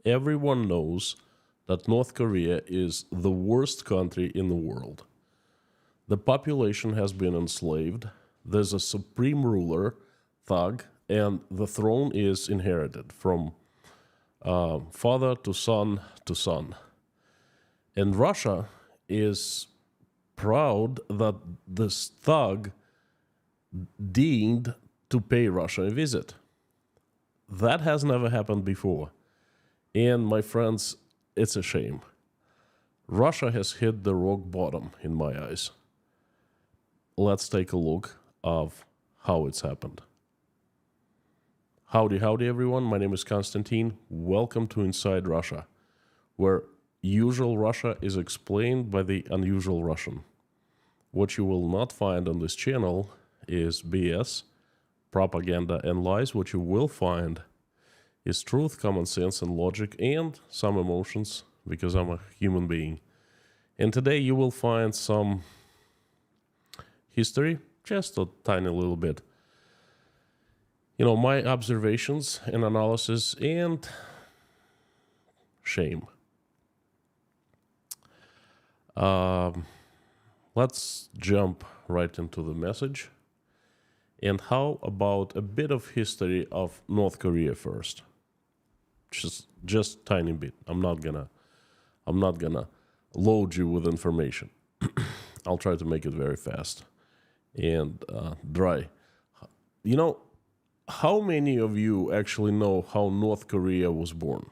Everyone knows that North Korea is the worst country in the world. The population has been enslaved, there's a supreme ruler, thug, and the throne is inherited from father to son to son. And Russia is proud that this thug deigned to pay Russia a visit. That has never happened before. And my friends, it's a shame. Russia has hit the rock bottom in my eyes. Let's take a look of how it's happened. Howdy, everyone. My name is Konstantin. Welcome to Inside Russia, where usual Russia is explained by the unusual Russian. What you will not find on this channel is BS, propaganda, and lies. What you will find is truth, common sense, and logic, and some emotions, because I'm a human being. And today you will find some history, just a tiny little bit. You know, my observations and analysis and shame. Let's jump right into the message. And how about a bit of history of North Korea first? Just tiny bit. I'm not gonna load you with information. I'll try to make it very fast and dry. You know, how many of you actually know how North Korea was born?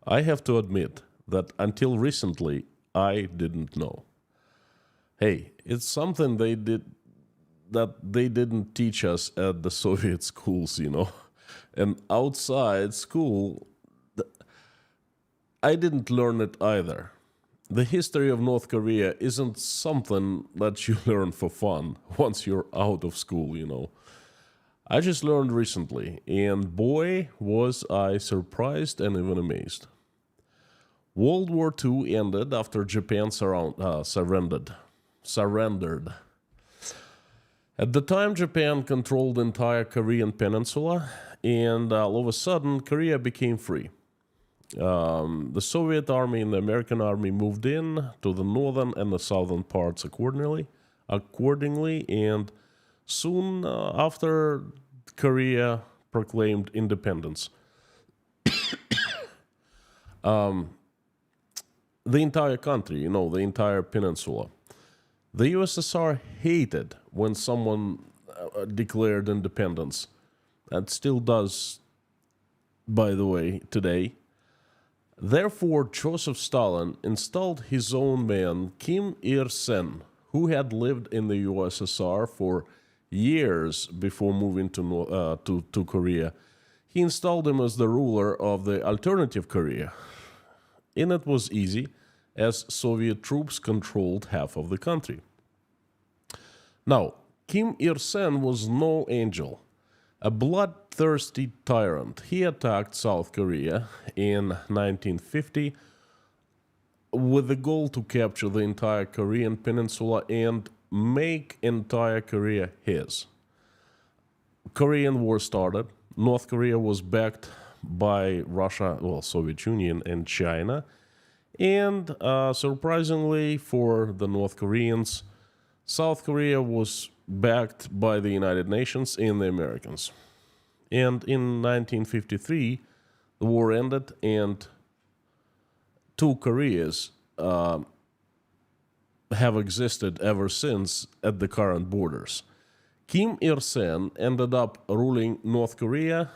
I have to admit that until recently, I didn't know. Hey, it's something they didn't teach us at the Soviet schools, you know. And outside school, I didn't learn it either. The history of North Korea isn't something that you learn for fun once you're out of school, you know. I just learned recently, and boy, was I surprised and even amazed. World War II ended after Japan surrendered. At the time, Japan controlled the entire Korean peninsula, and all of a sudden, Korea became free. The Soviet army and the American army moved in to the northern and the southern parts accordingly, and soon after, Korea proclaimed independence. The entire country, you know, the entire peninsula. The USSR hated when someone declared independence. That still does, by the way, today. Therefore, Joseph Stalin installed his own man, Kim Il-sen, who had lived in the USSR for years before moving to Korea. He installed him as the ruler of the alternative Korea. And it was easy, as Soviet troops controlled half of the country. Now, Kim Il-sen was no angel. A bloodthirsty tyrant, he attacked South Korea in 1950 with the goal to capture the entire Korean peninsula and make entire Korea his. Korean War started. North Korea was backed by Russia, well, Soviet Union and China. And surprisingly for the North Koreans, South Korea was backed by the United Nations and the Americans. And in 1953, the war ended and two Koreas have existed ever since at the current borders. Kim Il-sen ended up ruling North Korea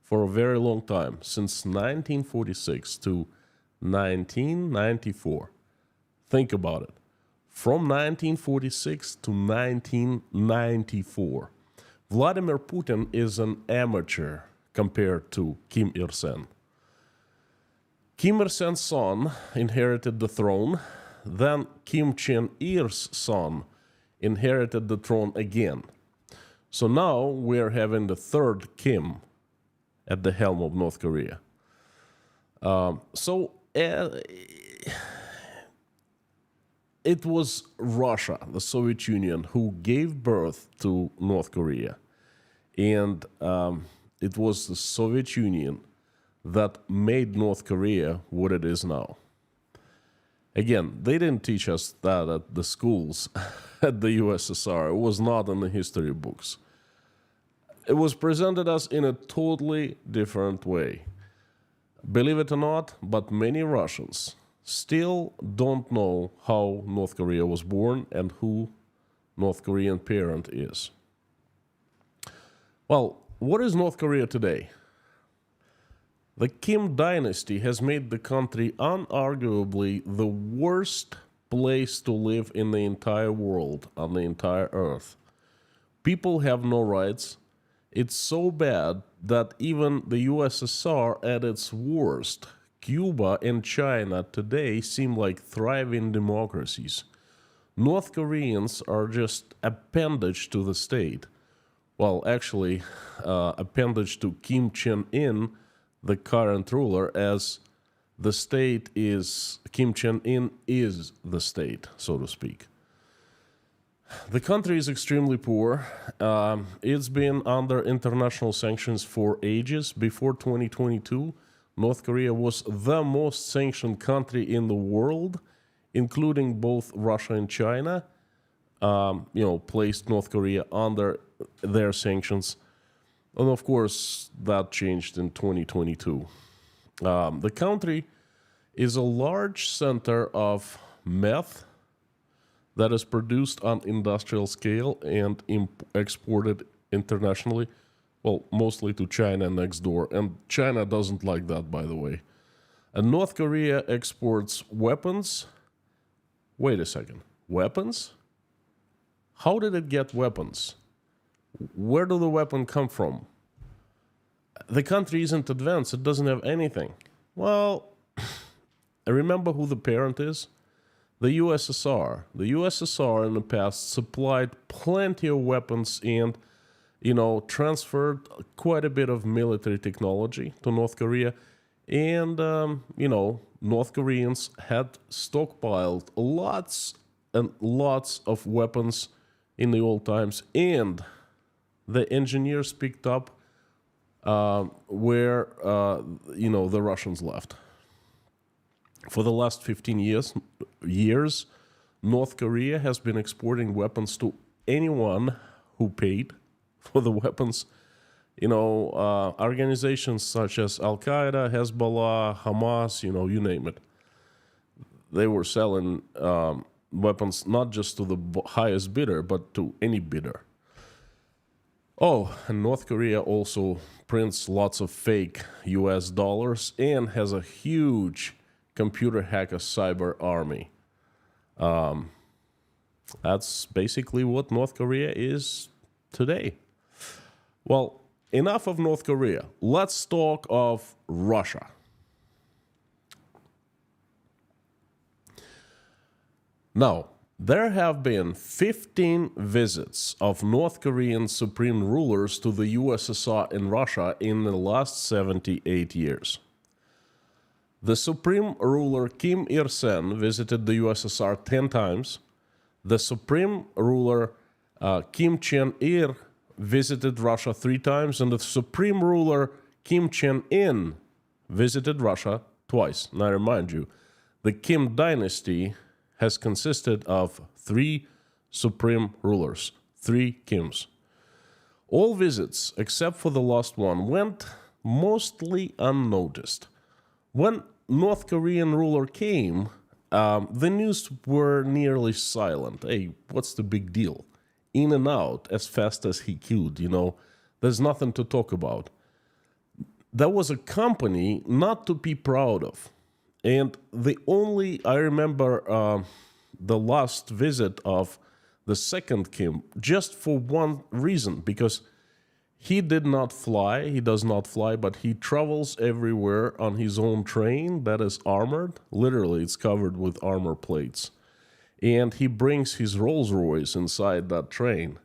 for a very long time, since 1946 to 1994. Think about it. From 1946 to 1994. Vladimir Putin is an amateur compared to Kim Il-sen. Kim Il-sen's son inherited the throne, then Kim Chen Yin's son inherited the throne again. So now we're having the third Kim at the helm of North Korea. It was Russia, the Soviet Union, who gave birth to North Korea. And it was the Soviet Union that made North Korea what it is now. Again, they didn't teach us that at the schools at the USSR. It was not in the history books. It was presented us in a totally different way. Believe it or not, but many Russians still don't know how North Korea was born and who North Korean parent is. Well, what is North Korea today? The Kim dynasty has made the country unarguably the worst place to live in the entire world, on the entire earth. People have no rights. It's so bad that even the USSR at its worst, Cuba and China today seem like thriving democracies. North Koreans are just appendage to the state. Well, actually, appendage to Kim Chen Yin, the current ruler, as the state is, Kim Chen Yin is the state, so to speak. The country is extremely poor. It's been under international sanctions for ages. Before 2022, North Korea was the most sanctioned country in the world, including both Russia and China. Placed North Korea under their sanctions. And of course, that changed in 2022. The country is a large center of meth that is produced on industrial scale and exported internationally, well, mostly to China next door. And China doesn't like that, by the way. And North Korea exports weapons. Wait a second. Weapons? How did it get weapons? Where do the weapons come from? The country isn't advanced. It doesn't have anything. Well, remember who the parent is? The USSR. The USSR in the past supplied plenty of weapons and, transferred quite a bit of military technology to North Korea. And, North Koreans had stockpiled lots and lots of weapons in the old times. And the engineers picked up where, the Russians left. For the last 15 years, North Korea has been exporting weapons to anyone who paid for the weapons. Organizations such as Al-Qaeda, Hezbollah, Hamas, you name it. They were selling weapons not just to the highest bidder, but to any bidder. Oh, and North Korea also prints lots of fake US dollars and has a huge computer hacker cyber army. That's basically what North Korea is today. Well, enough of North Korea. Let's talk of Russia. Now, there have been 15 visits of North Korean supreme rulers to the USSR and Russia in the last 78 years. The supreme ruler Kim Il-sung visited the USSR 10 times. The supreme ruler Kim Chen Yin visited Russia 3 times, and the supreme ruler Kim Chen Yin visited Russia twice. And I remind you, the Kim dynasty has consisted of 3 supreme rulers, 3 Kims. All visits, except for the last one, went mostly unnoticed. When North Korean ruler came, the news were nearly silent. Hey, what's the big deal? In and out as fast as he could, There's nothing to talk about. That was a company not to be proud of. And I remember the last visit of the second Kim, just for one reason, because he did not fly, he does not fly, but he travels everywhere on his own train that is armored. Literally, it's covered with armor plates. And he brings his Rolls Royce inside that train.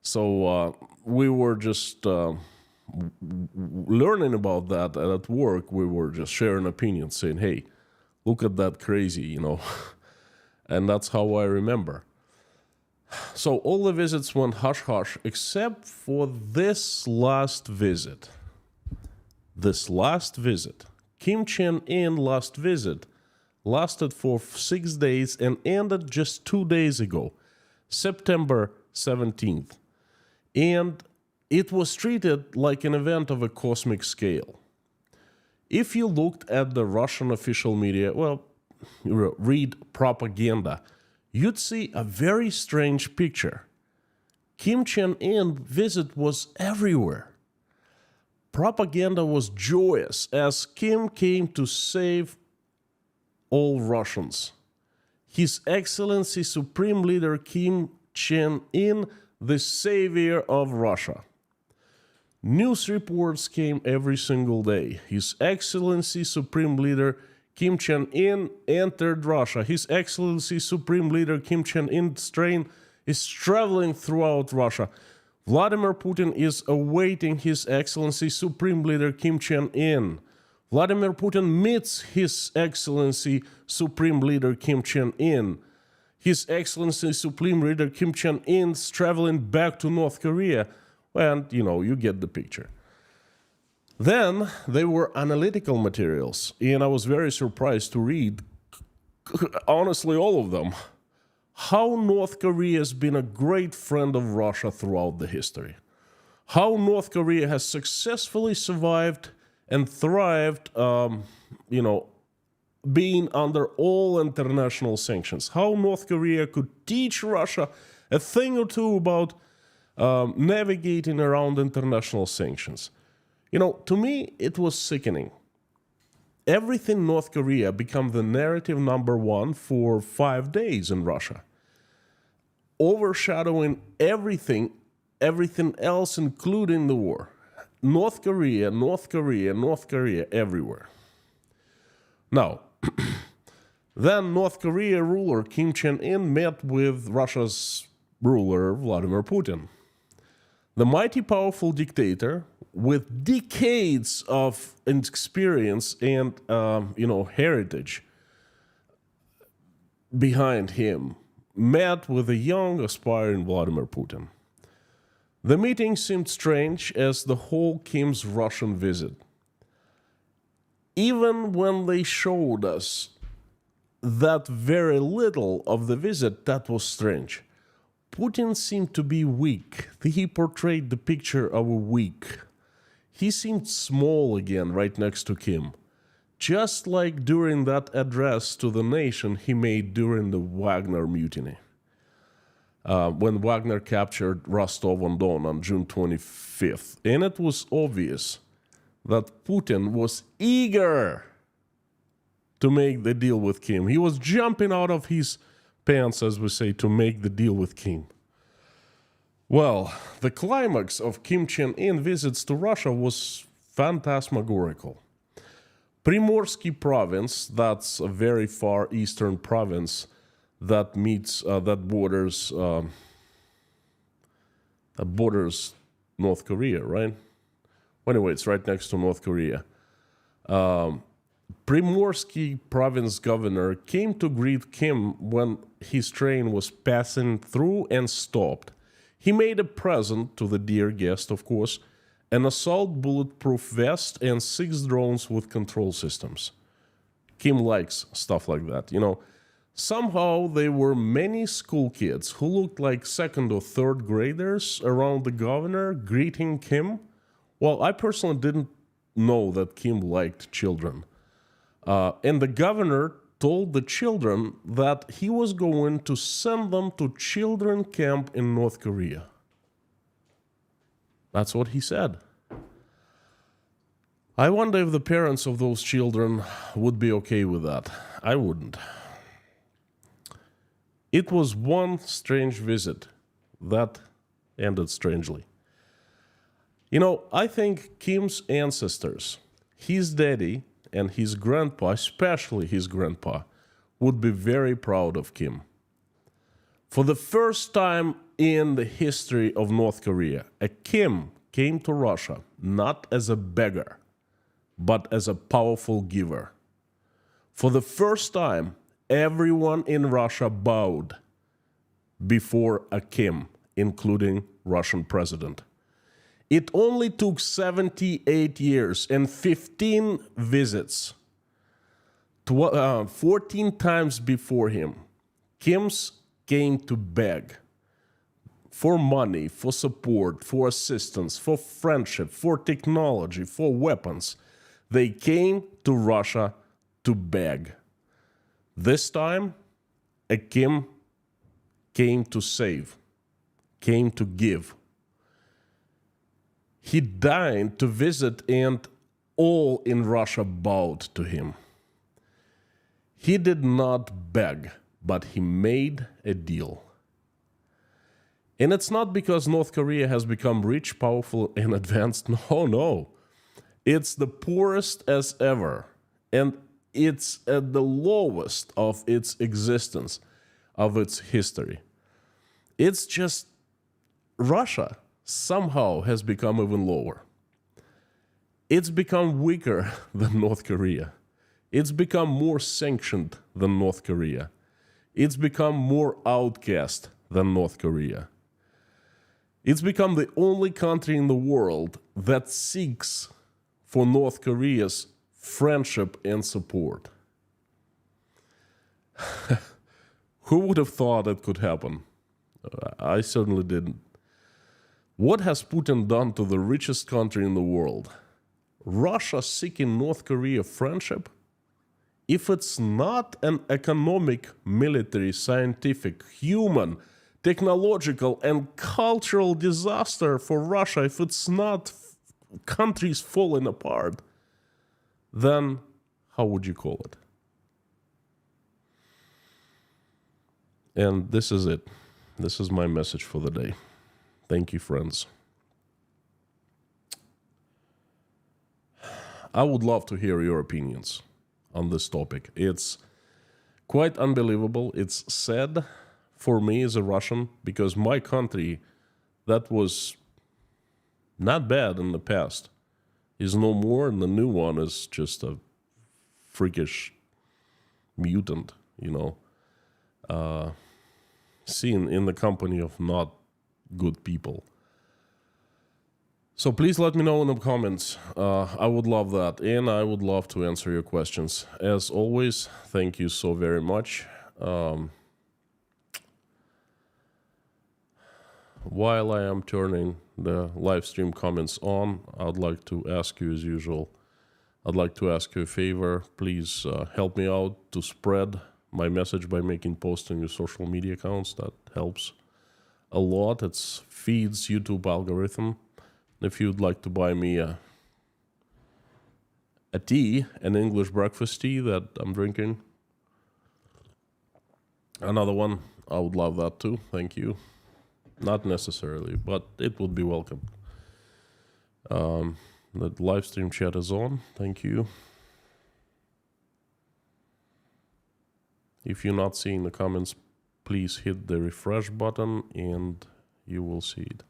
So we were just learning about that, and at work we were just sharing opinions, saying, hey, look at that crazy, And that's how I remember. So all the visits went hush-hush except for this last visit. This last visit. Kim Chen Yin last visit lasted for 6 days and ended just 2 days ago, September 17th. And it was treated like an event of a cosmic scale. If you looked at the Russian official media, well, read propaganda, you'd see a very strange picture. Kim Chen Yin visit was everywhere. Propaganda was joyous as Kim came to save all Russians. His Excellency Supreme Leader Kim Chen Yin, the savior of Russia. News reports came every single day. His Excellency Supreme Leader Kim Chen Yin entered Russia. His Excellency Supreme Leader Kim Chen Yin's train is traveling throughout Russia. Vladimir Putin is awaiting His Excellency Supreme Leader Kim Chen Yin. Vladimir Putin meets His Excellency Supreme Leader Kim Chen Yin. His Excellency Supreme Leader Kim Chen Yin's traveling back to North Korea. And, you get the picture. Then there were analytical materials, and I was very surprised to read, honestly, all of them, how North Korea has been a great friend of Russia throughout the history. How North Korea has successfully survived and thrived, being under all international sanctions. How North Korea could teach Russia a thing or two about navigating around international sanctions. To me, it was sickening. Everything North Korea became the narrative number one for 5 days in Russia, overshadowing everything else, including the war. North Korea, North Korea, North Korea, everywhere. Now, then North Korea ruler Kim Chen Yin met with Russia's ruler Vladimir Putin. The mighty powerful dictator with decades of experience and, heritage behind him met with a young aspiring Vladimir Putin. The meeting seemed strange as the whole Kim's Russian visit. Even when they showed us that very little of the visit, that was strange. Putin seemed to be weak. He portrayed the picture of a weak. He seemed small again right next to Kim, just like during that address to the nation he made during the Wagner mutiny, when Wagner captured Rostov-on-Don on June 25th. And it was obvious that Putin was eager to make the deal with Kim. He was jumping out of his pants, as we say, to make the deal with Kim. Well, the climax of Kim Chen Yin visits to Russia was phantasmagorical. Primorsky province, that's a very far eastern province that borders North Korea, right? Anyway, it's right next to North Korea. Primorsky province governor came to greet Kim when his train was passing through and stopped. He made a present to the dear guest, of course, an assault bulletproof vest and 6 drones with control systems. Kim likes stuff like that, Somehow there were many school kids who looked like 2nd or 3rd graders around the governor greeting Kim. Well, I personally didn't know that Kim liked children. And the governor told the children that he was going to send them to children camp in North Korea. That's what he said. I wonder if the parents of those children would be okay with that. I wouldn't. It was one strange visit that ended strangely. I think Kim's ancestors, his daddy and his grandpa, especially his grandpa, would be very proud of Kim. For the first time in the history of North Korea, a Kim came to Russia not as a beggar, but as a powerful giver. For the first time, everyone in Russia bowed before a Kim, including Russian president. It only took 78 years and 15 visits, 14 times before him. Kims came to beg for money, for support, for assistance, for friendship, for technology, for weapons. They came to Russia to beg. This time, a Kim came to save, came to give. He deigned to visit, and all in Russia bowed to him. He did not beg, but he made a deal. And it's not because North Korea has become rich, powerful, and advanced. No. It's the poorest as ever. And it's at the lowest of its existence, of its history. It's just Russia somehow has become even lower. It's become weaker than North Korea. It's become more sanctioned than North Korea. It's become more outcast than North Korea. It's become the only country in the world that seeks for North Korea's friendship and support. Who would have thought it could happen? I certainly didn't. What has Putin done to the richest country in the world? Russia seeking North Korea friendship? If it's not an economic, military, scientific, human, technological, and cultural disaster for Russia, if it's not countries falling apart, then how would you call it? And this is it. This is my message for the day. Thank you, friends. I would love to hear your opinions on this topic. It's quite unbelievable. It's sad for me as a Russian, because my country, that was not bad in the past, is no more, and the new one is just a freakish mutant, seen in the company of not good people. So please let me know in the comments. I would love that, and I would love to answer your questions. As always, thank you so very much. While I am turning the live stream comments on, I'd like to ask you, as usual, I'd like to ask you a favor. Please help me out to spread my message by making posts on your social media accounts. That helps a lot. It feeds YouTube algorithm. If you'd like to buy me a tea, an English breakfast tea that I'm drinking, another one, I would love that too. Thank you. Not necessarily, but it would be welcome. The live stream chat is on. Thank you. If you're not seeing the comments, please hit the refresh button and you will see it.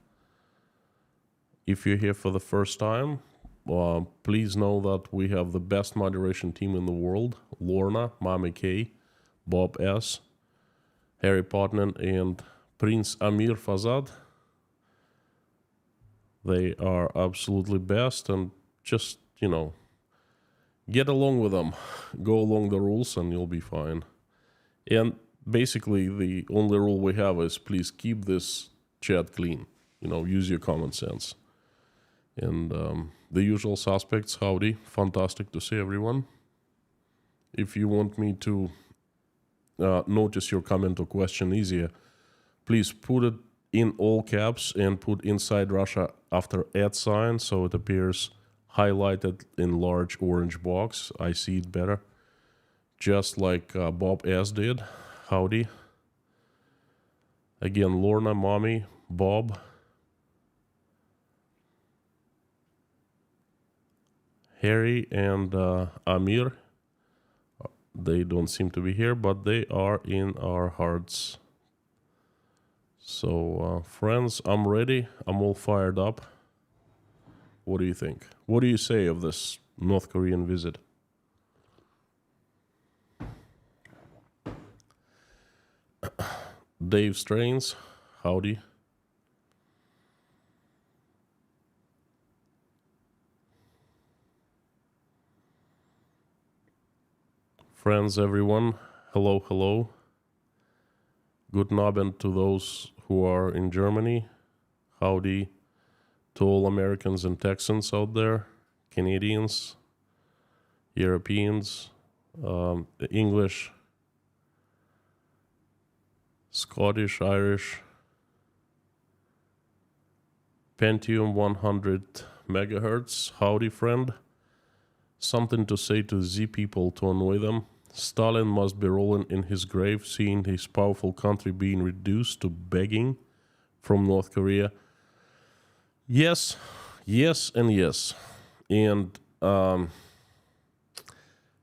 If you're here for the first time, please know that we have the best moderation team in the world. Lorna, Mami K, Bob S, Harry Potman, and Prince Amir Fazad. They are absolutely best, and just, get along with them. Go along the rules and you'll be fine. And basically the only rule we have is please keep this chat clean. Use your common sense. And the usual suspects, howdy, fantastic to see everyone. If you want me to notice your comment or question easier, please put it in all caps and put inside Russia after @ so it appears highlighted in large orange box. I see it better. Just like Bob S. did. Howdy. Again, Lorna, Mommy, Bob, Harry, and Amir. They don't seem to be here, but they are in our hearts. So, friends, I'm ready. I'm all fired up. What do you think? What do you say of this North Korean visit? Dave Strains, howdy. Friends, everyone, hello, hello. Guten Abend to those who are in Germany. Howdy to all Americans and Texans out there, Canadians, Europeans, English, Scottish, Irish, Pentium 100 megahertz. Howdy, friend. Something to say to Z people to annoy them. Stalin must be rolling in his grave, seeing his powerful country being reduced to begging from North Korea. Yes, yes, and yes. And,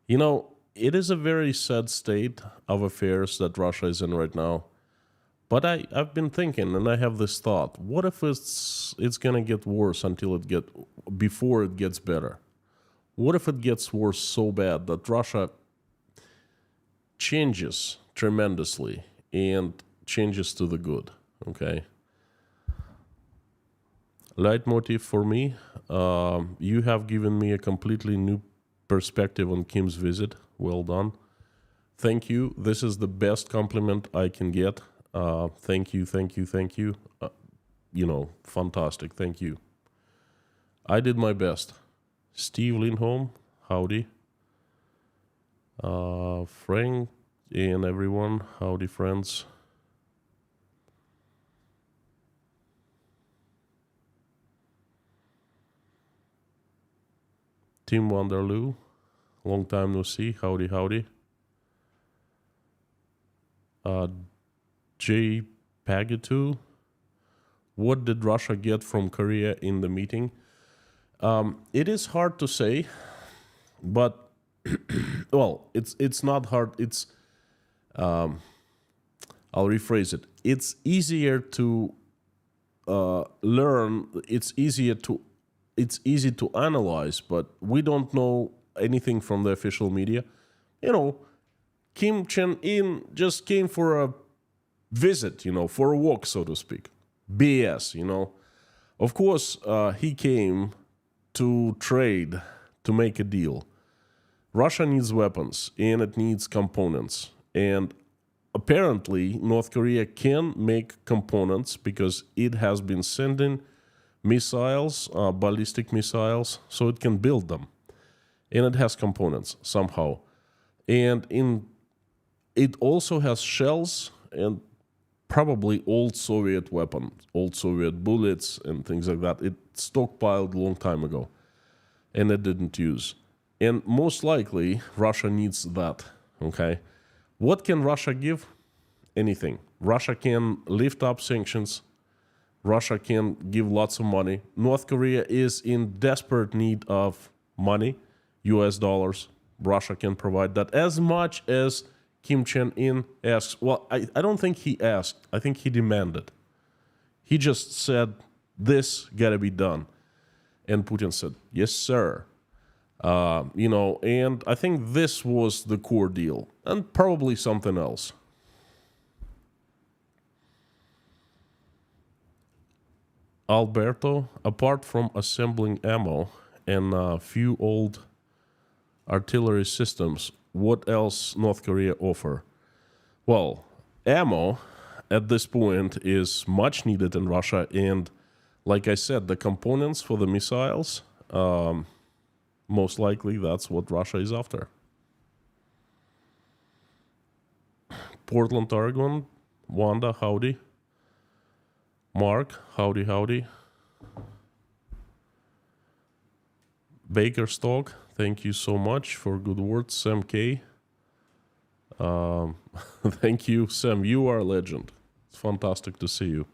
you know, it is a very sad state of affairs that Russia is in right now. But I've been thinking, and I have this thought: what if it's gonna get worse before it gets better? What if it gets worse so bad that Russia changes tremendously and changes to the good? Okay. Leitmotif for me: you have given me a completely new perspective on Kim's visit. Well done. Thank you. This is the best compliment I can get. Thank you, thank you, thank you. Fantastic. Thank you. I did my best. Steve Lindholm, howdy. Frank and everyone, howdy, friends. Tim Wanderloo, long time no see, howdy, howdy. Jay Pagatu, what did Russia get from Korea in the meeting? It is hard to say, but well, it's not hard. It's I'll rephrase it. It's easier to learn. It's easy to analyze, but we don't know anything from the official media. Kim Chen Yin just came for a visit, for a walk, so to speak. BS, Of course, he came to trade, to make a deal. Russia needs weapons, and it needs components. And apparently, North Korea can make components because it has been sending missiles, ballistic missiles, so it can build them. And it has components somehow. And it also has shells and probably old Soviet weapons, old Soviet bullets and things like that. It stockpiled a long time ago, and it didn't use. And most likely, Russia needs that, okay? What can Russia give? Anything. Russia can lift up sanctions. Russia can give lots of money. North Korea is in desperate need of money, US dollars. Russia can provide that as much as Kim Chen Yin asks. Well, I don't think he asked. I think he demanded. He just said, this gotta be done. And Putin said, yes, sir. And I think this was the core deal. And probably something else. Alberto, apart from assembling ammo and a few old artillery systems, what else North Korea offer? Well, ammo at this point is much needed in Russia, and like I said, the components for the missiles, most likely that's what Russia is after. Portland, Oregon, Wanda, howdy. Mark, howdy, howdy. Bakerstock, thank you so much for good words. Sam K. Thank you, Sam. You are a legend. It's fantastic to see you.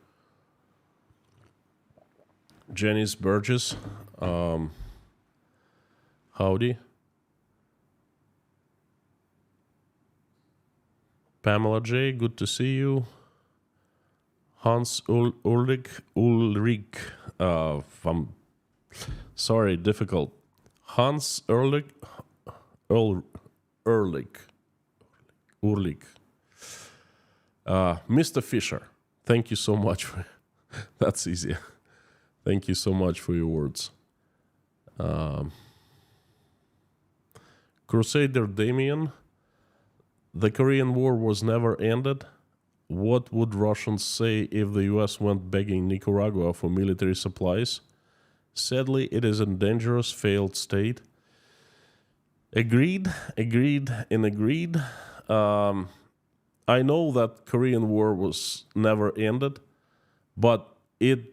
Janice Burgess, howdy. Pamela J, good to see you. Hans Ulrich, sorry, difficult. Hans Ulrich. Mr. Fisher, thank you so much. That's easy. Thank you so much for your words. Crusader Damien, the Korean War was never ended. What would Russians say if the US went begging Nicaragua for military supplies? Sadly, it is a dangerous, failed state. Agreed. I know that Korean War was never ended, but it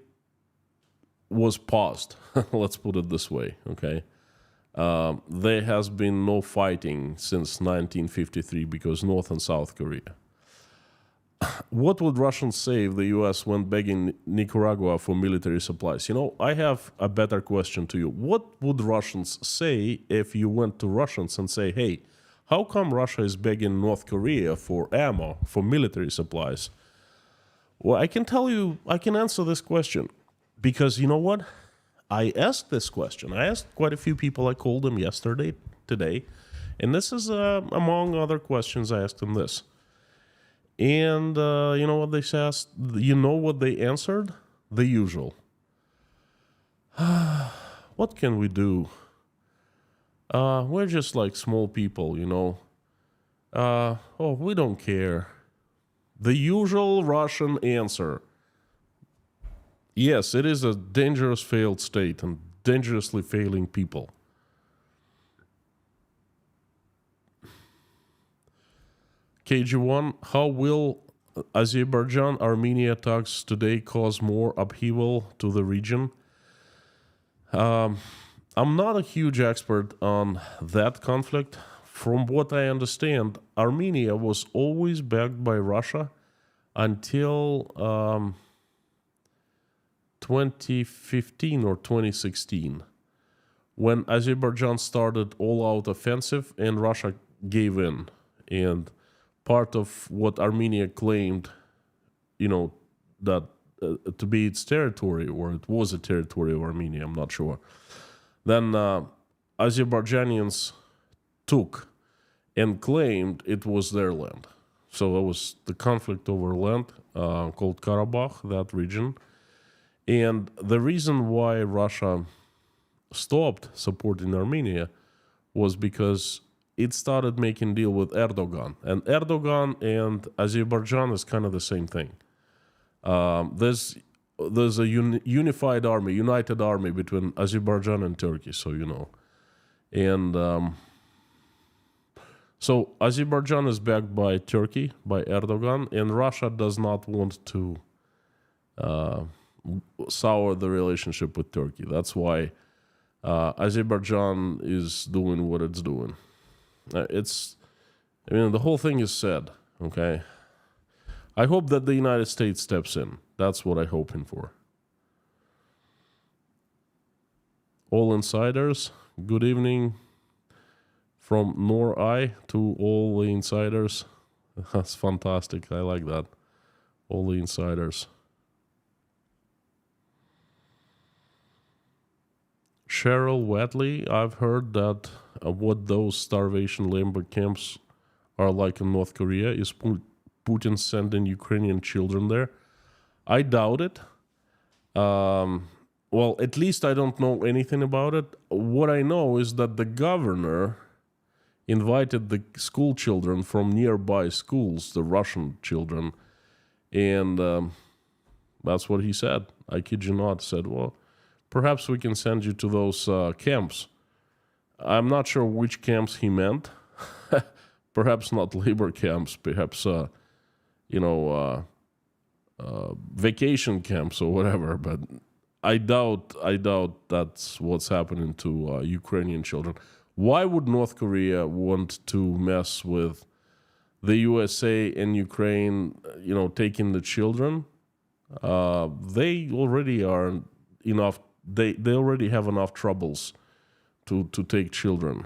was paused. Let's put it this way, okay? There has been no fighting since 1953 because North and South Korea. What would Russians say if the US went begging Nicaragua for military supplies? You know, I have a better question to you. What would Russians say if you went to Russians and say, hey, how come Russia is begging North Korea for ammo, for military supplies? Well, I can tell you, I can answer this question. Because you know what? I asked this question. I asked quite a few people. I called them yesterday, today. And this is, among other questions, I asked them this. And you know what they said? You know what they answered? The usual. What can we do? We're just like small people, you know. We don't care. The usual Russian answer. Yes, it is a dangerous failed state and dangerously failing people. KG1, how will Azerbaijan-Armenia talks today cause more upheaval to the region? I'm not a huge expert on that conflict. From what I understand, Armenia was always backed by Russia until 2015 or 2016, when Azerbaijan started all-out offensive and Russia gave in. And part of what Armenia claimed, you know, that to be its territory, or it was a territory of Armenia, I'm not sure. Then Azerbaijanians took and claimed it was their land. So there was the conflict over land called Karabakh, that region. And the reason why Russia stopped supporting Armenia was because it started making deal with Erdogan. And Erdogan and Azerbaijan is kind of the same thing. There's a united army between Azerbaijan and Turkey, so you know. And so Azerbaijan is backed by Turkey, by Erdogan, and Russia does not want to sour the relationship with Turkey. That's why Azerbaijan is doing what it's doing. The whole thing is said, okay? I hope that the United States steps in. That's what I'm hoping for. All insiders, good evening from Nor-I to all the insiders. That's fantastic. I like that. All the insiders. Cheryl Watley, I've heard that what those starvation labor camps are like in North Korea is Putin sending Ukrainian children there. I doubt it. Well, at least I don't know anything about it. What I know is that the governor invited the school children from nearby schools, the Russian children, and that's what he said. I kid you not, said, well, perhaps we can send you to those camps. I'm not sure which camps he meant. Perhaps not labor camps, perhaps, vacation camps or whatever, but I doubt that's what's happening to Ukrainian children. Why would North Korea want to mess with the USA and Ukraine, taking the children? They already are enough, they already have enough troubles to take children.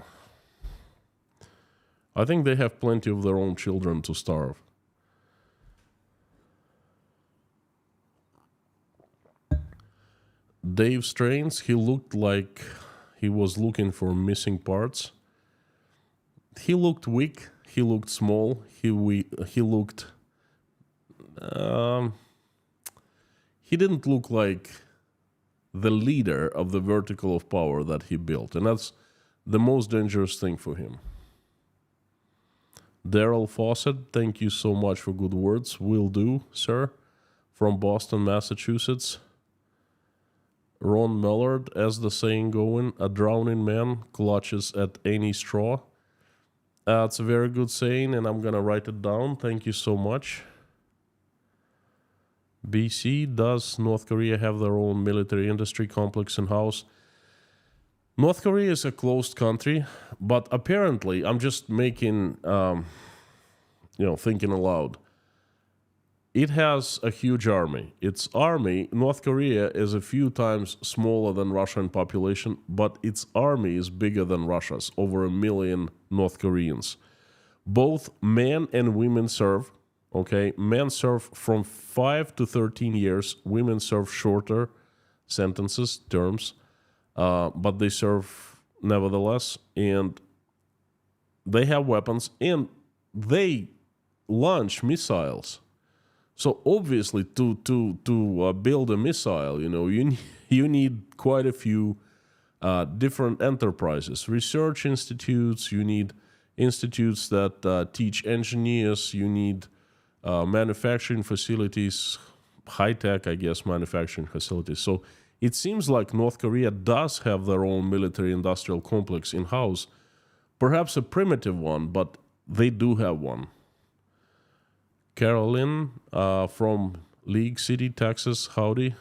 I think they have plenty of their own children to starve. Dave Strains, he looked like he was looking for missing parts. He looked weak, he looked small, he looked he didn't look like the leader of the vertical of power that he built. And that's the most dangerous thing for him. Daryl Fawcett, thank you so much for good words. Will do, sir. From Boston, Massachusetts. Ron Millard, as the saying going, a drowning man clutches at any straw. It's a very good saying, and I'm going to write it down. Thank you so much. BC, does North Korea have their own military industry complex in-house? North Korea is a closed country, but apparently, I'm just making, thinking aloud. It has a huge army. Its army, North Korea, is a few times smaller than Russia in population, but its army is bigger than Russia's, over 1 million North Koreans. Both men and women serve, okay? Men serve from 5 to 13 years. Women serve shorter sentences, terms, but they serve nevertheless, and they have weapons, and they launch missiles. So obviously, to build a missile, you need quite a few different enterprises, research institutes. You need institutes that teach engineers. You need manufacturing facilities, high-tech, I guess, manufacturing facilities. So it seems like North Korea does have their own military-industrial complex in-house, perhaps a primitive one, but they do have one. Carolyn from League City, Texas, howdy.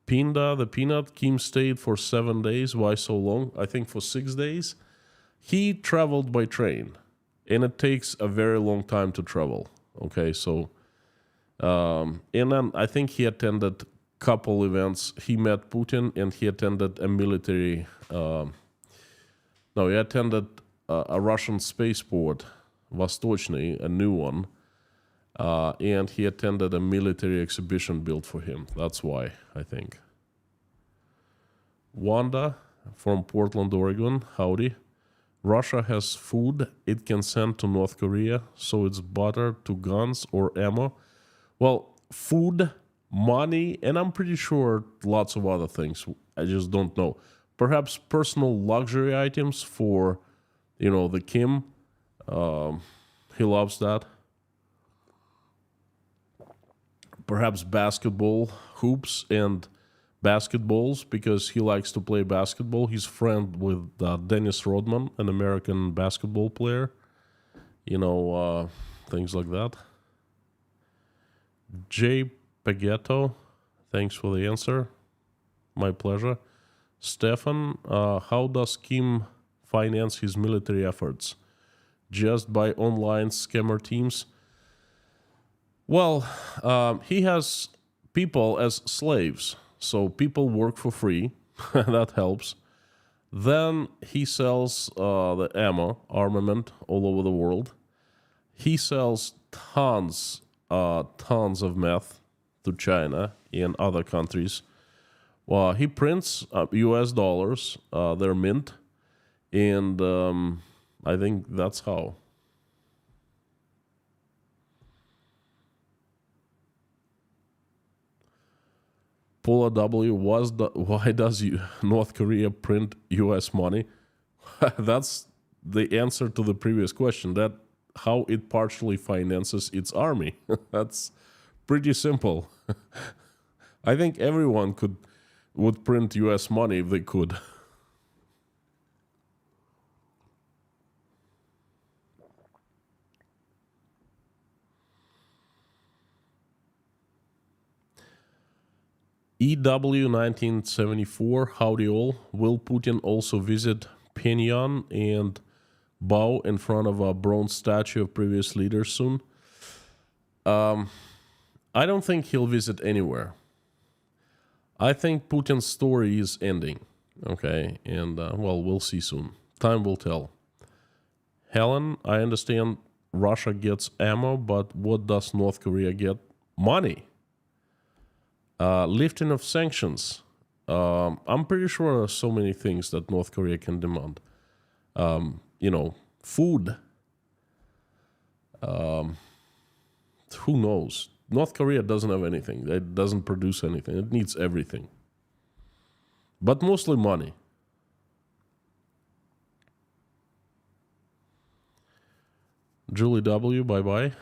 Pinda, the Peanut, Kim stayed for 7 days. Why so long? I think for 6 days. He traveled by train, and it takes a very long time to travel. Okay, so, and then I think he attended a couple events. He met Putin, and he attended a military, he attended a Russian spaceport, Vostochny, a new one, and he attended a military exhibition built for him. That's why, I think. Wanda from Portland, Oregon, howdy. Russia has food it can send to North Korea, so it's butter to guns or ammo. Well, food, money, and I'm pretty sure lots of other things. I just don't know. Perhaps personal luxury items for, the Kim. He loves that. Perhaps basketball hoops and basketballs, because he likes to play basketball. He's friend with Dennis Rodman, an American basketball player. Things like that. Jay Pagetto, thanks for the answer. My pleasure. Stefan, how does Kim finance his military efforts? Just by online scammer teams? Well, he has people as slaves, so people work for free. That helps. Then he sells the ammo, armament all over the world. He sells tons of meth to China and other countries. Well, he prints US dollars, they're mint, and I think that's how. Paula W, why does North Korea print US money? That's the answer to the previous question, that how it partially finances its army. That's pretty simple. I think everyone would print US money if they could. EW 1974, howdy all. Will Putin also visit Pyongyang and bow in front of a bronze statue of previous leaders soon? I don't think he'll visit anywhere. I think Putin's story is ending, okay? And, we'll see soon. Time will tell. Helen, I understand Russia gets ammo, but what does North Korea get? Money. Lifting of sanctions. I'm pretty sure there are so many things that North Korea can demand. Food. Who knows? North Korea doesn't have anything. It doesn't produce anything. It needs everything. But mostly money. Julie W., bye-bye.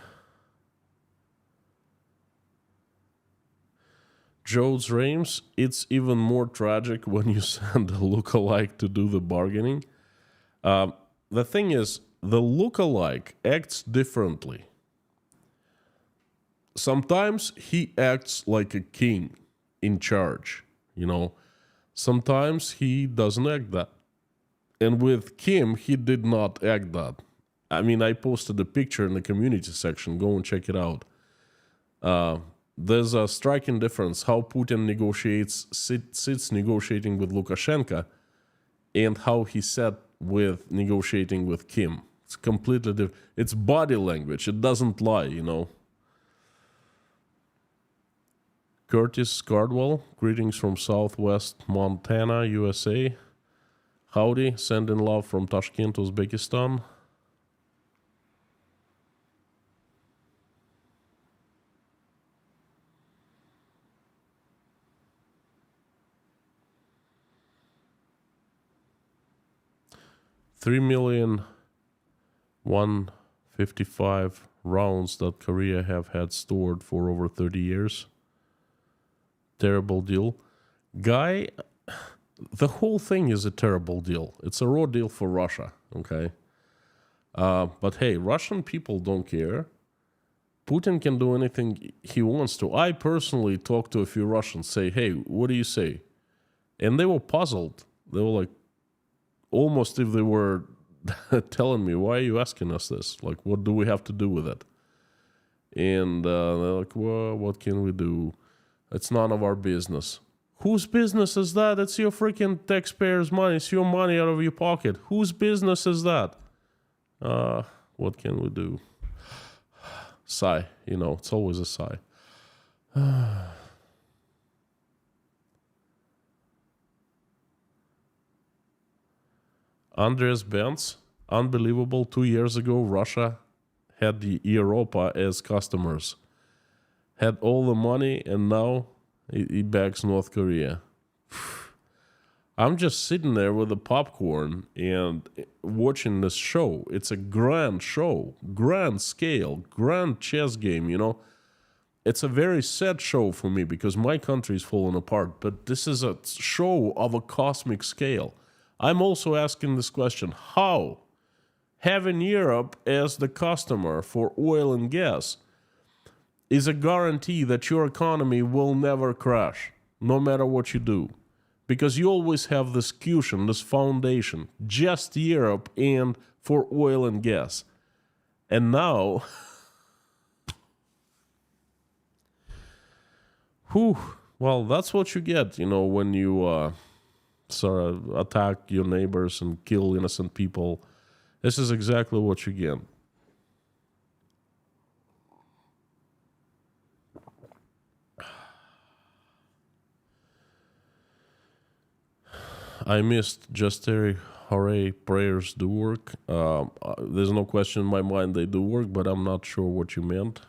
Joe's Rames, it's even more tragic when you send a lookalike to do the bargaining. The thing is, the lookalike acts differently. Sometimes he acts like a king in charge, you know. Sometimes he doesn't act that. And with Kim, he did not act that. I mean, I posted a picture in the community section. Go and check it out. There's a striking difference how Putin sits negotiating with Lukashenko and how he sat with negotiating with Kim. It's completely different. It's body language. It doesn't lie, you know. Curtis Cardwell, greetings from Southwest Montana, USA. Howdy, sending love from Tashkent, Uzbekistan. $3,155,000 rounds that Korea have had stored for over 30 years. Terrible deal. Guy, the whole thing is a terrible deal. It's a raw deal for Russia, okay? But hey, Russian people don't care. Putin can do anything he wants to. I personally talked to a few Russians, say, hey, what do you say? And they were puzzled. They were like, almost if they were telling me, why are you asking us this? Like, what do we have to do with it? And they're like, well, what can we do? It's none of our business. Whose business is that? It's your freaking taxpayers' money. It's your money out of your pocket. Whose business is that? What can we do? Sigh. You know, it's always a sigh. Andreas Benz, unbelievable. 2 years ago, Russia had the Europa as customers. Had all the money, and now he backs North Korea. I'm just sitting there with the popcorn and watching this show. It's a grand show, grand scale, grand chess game, you know. It's a very sad show for me because my country is falling apart, but this is a show of a cosmic scale. I'm also asking this question, how? Having Europe as the customer for oil and gas is a guarantee that your economy will never crash, no matter what you do. Because you always have this cushion, this foundation, just Europe and for oil and gas. And now, well, that's what you get, you know, when you sort of attack your neighbors and kill innocent people. This is exactly what you get. I missed Just Terry. Hooray, prayers do work. There's no question in my mind they do work, but I'm not sure what you meant.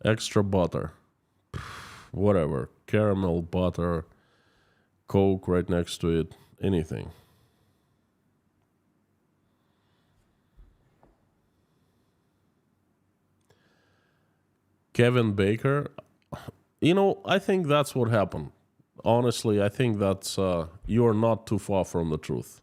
Extra butter. Whatever. Caramel, butter, Coke right next to it. Anything. Kevin Baker. You know, I think that's what happened. Honestly, I think that's you're not too far from the truth.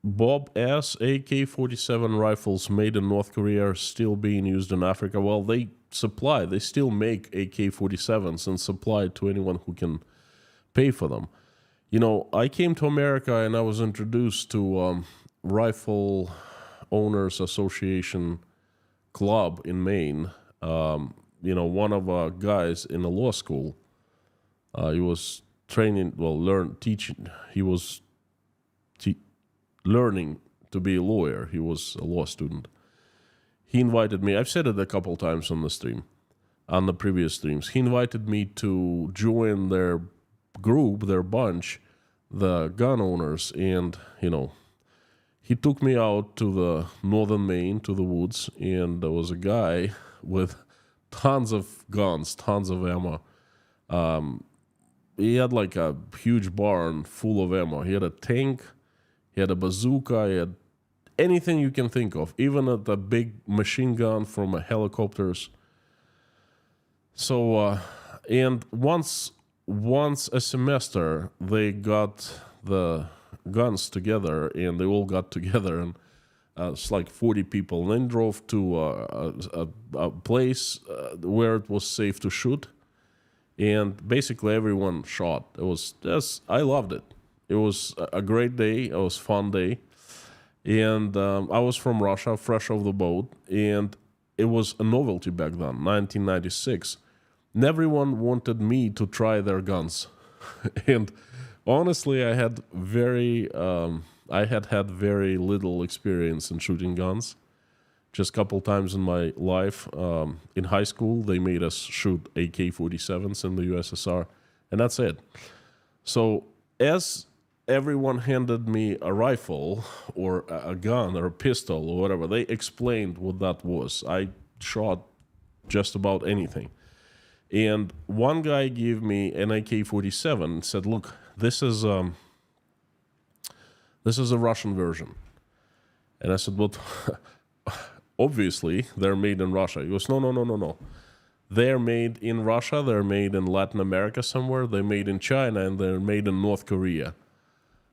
Bob S. AK-47 rifles made in North Korea are still being used in Africa. Well, they still make AK-47s and supply to anyone who can pay for them. You know, I came to America and I was introduced to Rifle Owners Association Club in Maine. You know, one of our guys in a law school, he was teaching. He was learning to be a lawyer. He was a law student. He invited me. I've said it a couple times on the stream, on the previous streams. He invited me to join their group, their bunch, the gun owners, and he took me out to the northern Maine, to the woods, and there was a guy with tons of guns, tons of ammo. He had like a huge barn full of ammo. He had a tank, he had a bazooka, he had anything you can think of, even a big machine gun from helicopters. So, and once a semester, they got the guns together, and they all got together, and it's like 40 people, and then drove to a place where it was safe to shoot, and basically everyone shot. It was just, I loved it. It was a great day. It was a fun day, and I was from Russia, fresh off the boat, and it was a novelty back then, 1996, and everyone wanted me to try their guns. And honestly, I had had very little experience in shooting guns. Just a couple times in my life. In high school, they made us shoot AK-47s in the USSR, and that's it. So as everyone handed me a rifle or a gun or a pistol or whatever, they explained what that was. I shot just about anything. And one guy gave me an AK-47 and said, "Look, this is a Russian version." And I said, "Well, obviously they're made in Russia." He goes, No. They're made in Russia, they're made in Latin America somewhere, they're made in China, and they're made in North Korea.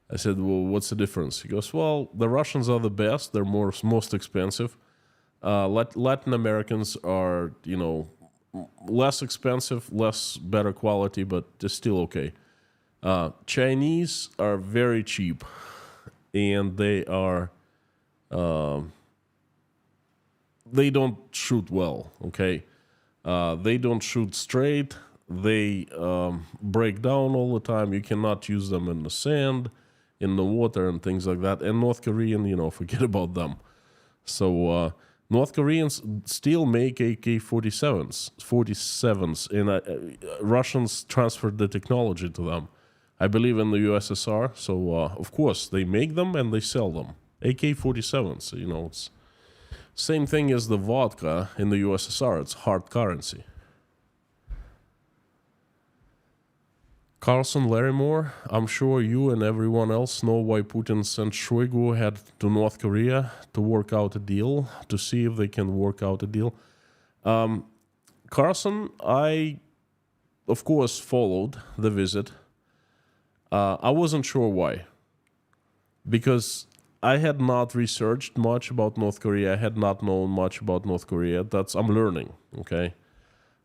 I said, "Well, what's the difference?" He goes, "Well, the Russians are the best, they're most expensive. Latin Americans are, less expensive, better quality, but they're still okay. Chinese are very cheap, and they are, they don't shoot well, okay? They don't shoot straight. They break down all the time. You cannot use them in the sand, in the water, and things like that. And North Korean, forget about them. So North Koreans still make AK-47s, and Russians transferred the technology to them, I believe, in the USSR. So, of course, they make them and they sell them. AK-47s, it's same thing as the vodka in the USSR. It's hard currency. Carlson Larrymore, I'm sure you and everyone else know why Putin sent Shoigu ahead to North Korea to work out a deal, to see if they can work out a deal. Carson, I, of course, followed the visit. I wasn't sure why. Because I had not researched much about North Korea. I had not known much about North Korea. I'm learning, okay?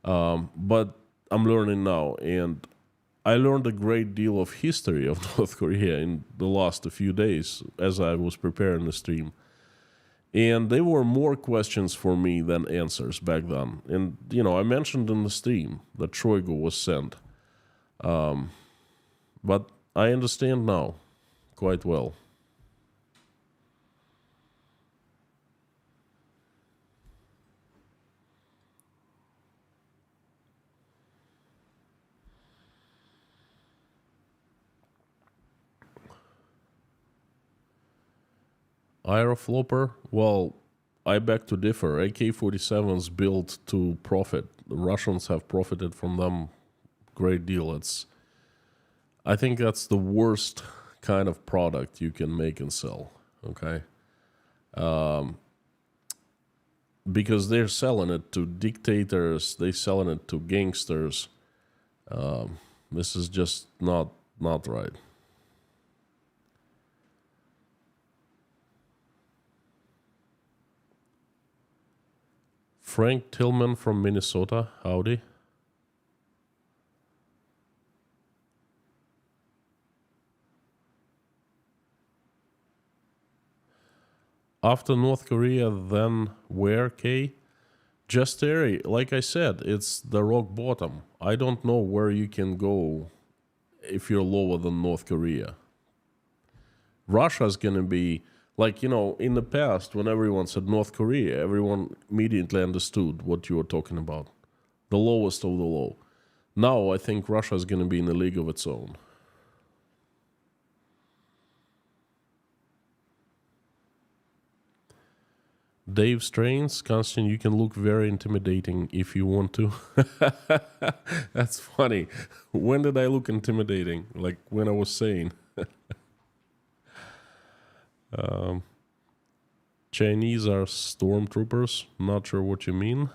But I'm learning now, and I learned a great deal of history of North Korea in the last few days as I was preparing the stream. And there were more questions for me than answers back then. And, I mentioned in the stream that Shoigu was sent. But I understand now quite well. Aeroflopper, well, I beg to differ. AK-47s built to profit. The Russians have profited from them great deal. I think that's the worst kind of product you can make and sell, okay? Because they're selling it to dictators, they're selling it to gangsters. This is just not right. Frank Tillman from Minnesota, howdy. After North Korea, then where, Kay? Just area, like I said, it's the rock bottom. I don't know where you can go if you're lower than North Korea. Russia's going to be like, in the past, when everyone said North Korea, everyone immediately understood what you were talking about. The lowest of the low. Now I think Russia's going to be in a league of its own. Dave Strains, Constant, you can look very intimidating if you want to. That's funny. When did I look intimidating? Like when I was saying. Chinese are stormtroopers. Not sure what you mean.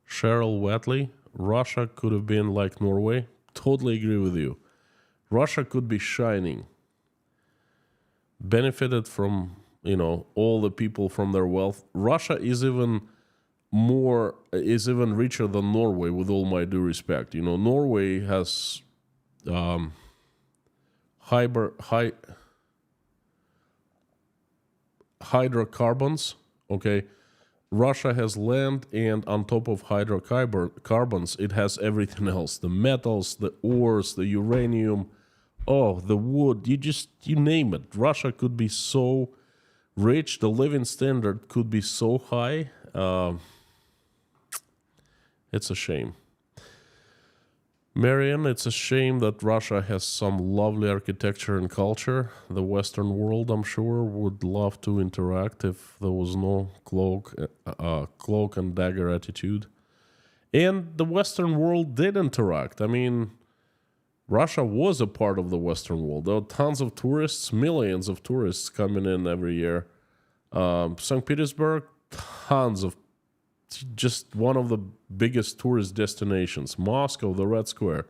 Cheryl Watley, Russia could have been like Norway. Totally agree with you. Russia could be shining. Benefited from, all the people from their wealth. Russia is even richer than Norway, with all my due respect. Norway has hydrocarbons, okay? Russia has land, and on top of hydrocarbons, it has everything else. The metals, the ores, the uranium, the wood, you name it. Russia could be so rich, the living standard could be so high. It's a shame. Marian, it's a shame that Russia has some lovely architecture and culture. The Western world, I'm sure, would love to interact if there was no cloak and dagger attitude. And the Western world did interact. I mean, Russia was a part of the Western world. There are tons of tourists, millions of tourists coming in every year. St. Petersburg, tons of, just one of the biggest tourist destinations. Moscow, the Red Square.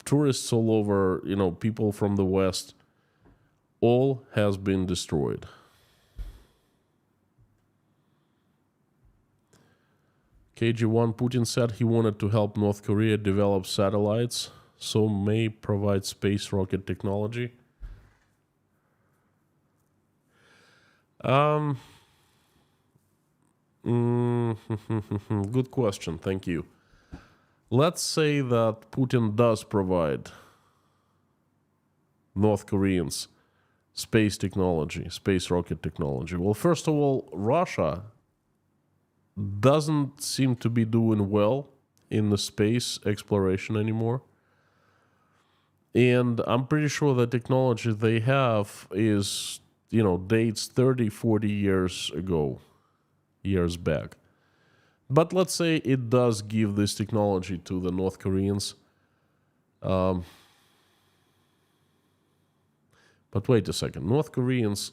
Tourists all over, people from the West. All has been destroyed. KG1, Putin said he wanted to help North Korea develop satellites, so may provide space rocket technology. Good question, thank you. Let's say that Putin does provide North Koreans space technology, space rocket technology. Well, first of all, Russia doesn't seem to be doing well in the space exploration anymore. And I'm pretty sure the technology they have is, dates 30, 40 years back. But let's say it does give this technology to the North Koreans. But wait a second. North Koreans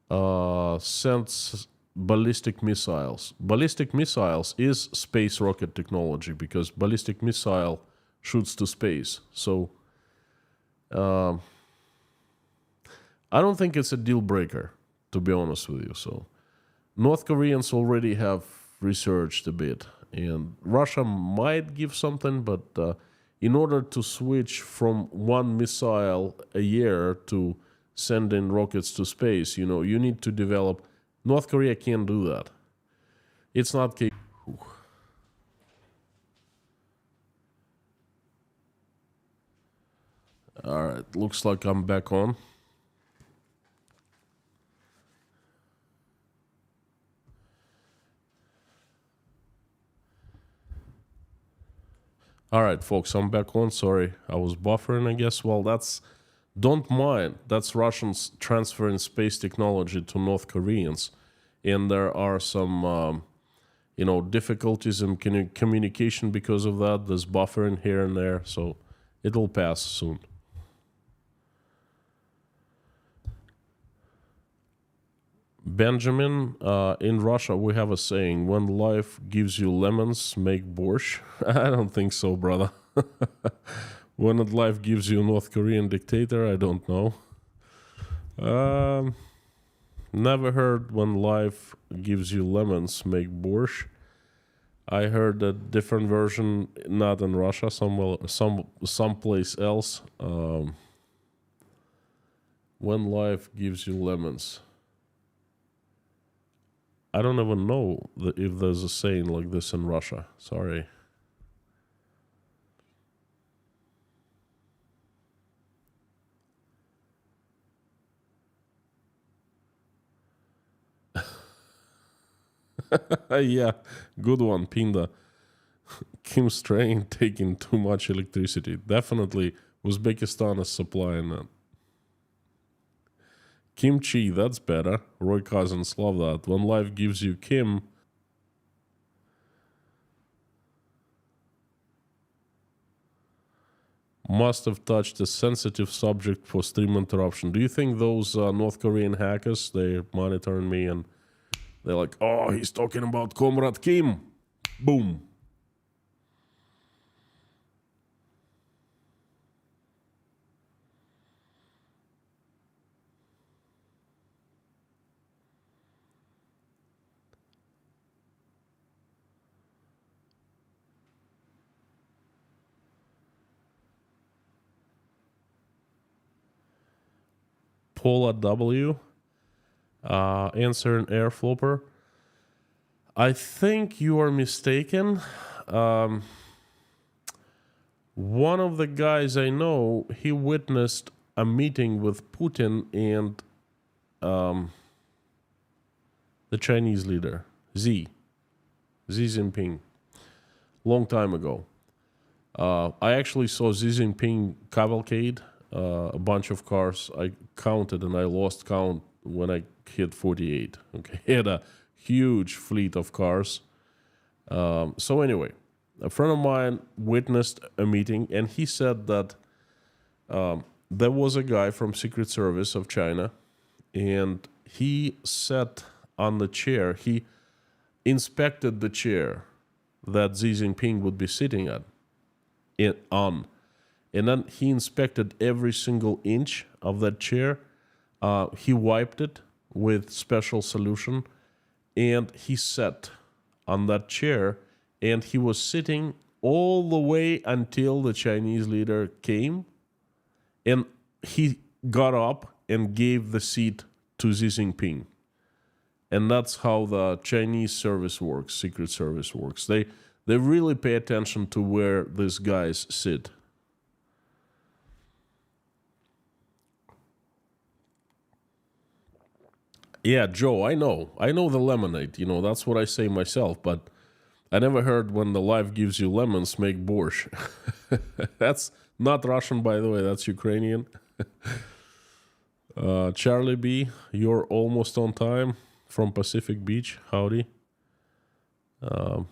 sent ballistic missiles. Ballistic missiles is space rocket technology because ballistic missile shoots to space. So I don't think it's a deal breaker, to be honest with you. So North Koreans already have researched a bit, and Russia might give something, but in order to switch from one missile a year to sending rockets to space, you need to develop. North Korea can't do that. It's not capable. All right, looks like I'm back on. All right, folks, I'm back on. Sorry, I was buffering, I guess. Well, don't mind. That's Russians transferring space technology to North Koreans. And there are some, difficulties in communication because of that. There's buffering here and there, so it'll pass soon. Benjamin, in Russia, we have a saying, when life gives you lemons, make borscht. I don't think so, brother. When life gives you a North Korean dictator, I don't know. Never heard when life gives you lemons, make borscht. I heard a different version, not in Russia, someplace else. When life gives you lemons. I don't even know if there's a saying like this in Russia. Sorry. Yeah, good one, Pinda. Kim's train taking too much electricity. Definitely Uzbekistan is supplying that. Kimchi, that's better. Roy Cousins, love that. When life gives you Kim. Must have touched a sensitive subject for stream interruption. Do you think those North Korean hackers, they're monitoring me and they're like, oh, he's talking about Comrade Kim. Boom. Paula W. Answer an air flopper. I think you are mistaken. One of the guys I know, he witnessed a meeting with Putin and the Chinese leader, Xi Jinping, long time ago. I actually saw Xi Jinping cavalcade a bunch of cars. I counted and I lost count when I hit 48. Okay, he had a huge fleet of cars. So anyway, a friend of mine witnessed a meeting and he said that there was a guy from Secret Service of China and he sat on the chair. He inspected the chair that Xi Jinping would be sitting on. And then he inspected every single inch of that chair. He wiped it with special solution and he sat on that chair and he was sitting all the way until the Chinese leader came and he got up and gave the seat to Xi Jinping. And that's how the Chinese service works, Secret Service works. They really pay attention to where these guys sit. Yeah, Joe, I know the lemonade. You know, that's what I say myself. But I never heard when the life gives you lemons, make borscht. That's not Russian, by the way. That's Ukrainian. Charlie B, you're almost on time from Pacific Beach. Howdy. How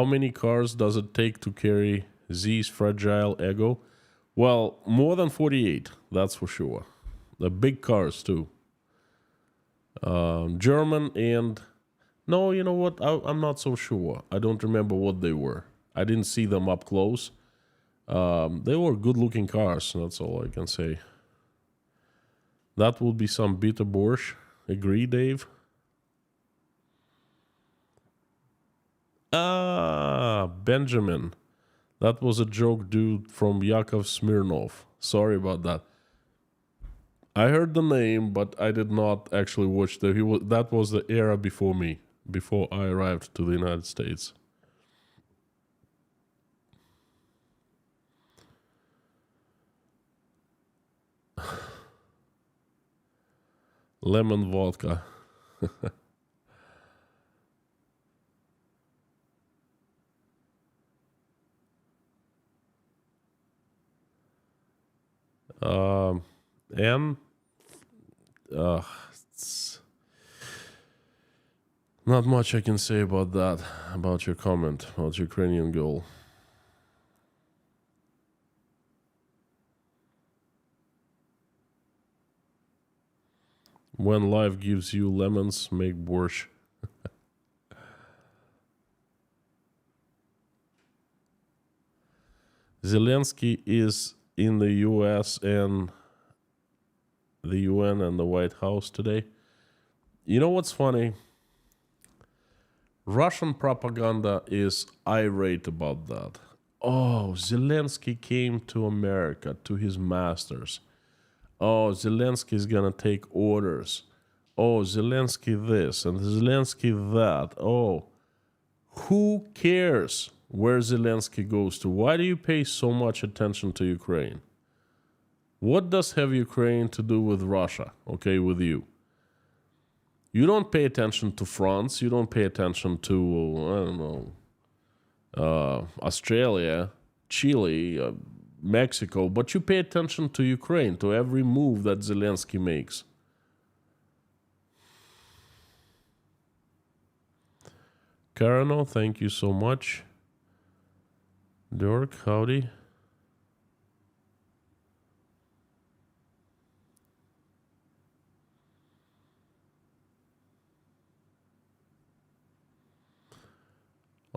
many cars does it take to carry Z's fragile ego? Well, more than 48, that's for sure. The big cars, too. German and... No, you know what? I'm not so sure. I don't remember what they were. I didn't see them up close. They were good-looking cars, that's all I can say. That would be some bitter borscht. Agree, Dave? Benjamin. That was a joke, dude, from Yakov Smirnov. Sorry about that. I heard the name, but I did not actually watch that was the era before me, before I arrived to the United States. Lemon vodka. And not much I can say about that, about your comment, about Ukrainian girl. When life gives you lemons, make borscht. Zelensky is in the US and the UN and the White House today. You know what's funny? Russian propaganda is irate about that. Oh, Zelensky came to America to his masters. Oh, Zelensky is gonna take orders. Oh, Zelensky this and Zelensky that. Oh, who cares where Zelensky goes to? Why do you pay so much attention to Ukraine? What does have Ukraine to do with Russia? Okay, with you. You don't pay attention to France. You don't pay attention to, I don't know, Australia, Chile, Mexico, but you pay attention to Ukraine, to every move that Zelensky makes. Carano, thank you so much. Dirk, howdy.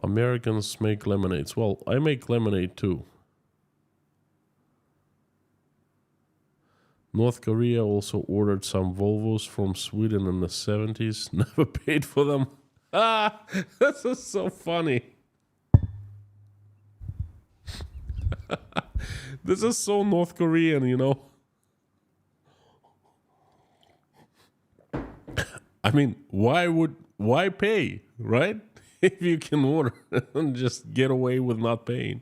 Americans make lemonades. Well, I make lemonade too. North Korea also ordered some Volvos from Sweden in the 70s. Never paid for them. Ah, this is so funny. This is so North Korean, you know. I mean, why pay, right? If you can order and just get away with not paying.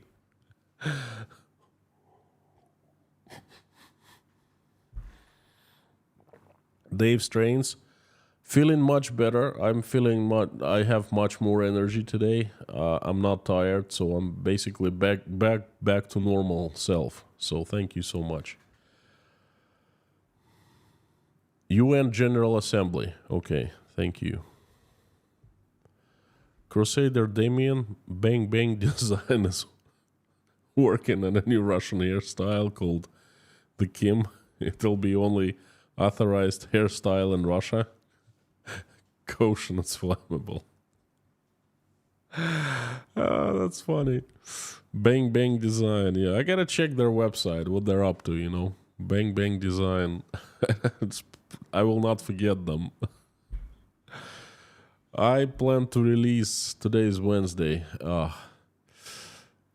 Dave Strains, feeling much better. I have much more energy today. I'm not tired, so I'm basically back to normal self. So thank you so much. UN General Assembly. Okay, thank you. Crusader Damien, Bang Bang Design is working on a new Russian hairstyle called the Kim. It'll be only authorized hairstyle in Russia. Koshin is flammable. That's funny. Bang Bang Design. Yeah, I gotta check their website, what they're up to, you know. Bang Bang Design. I will not forget them. I plan to release, today is Wednesday. I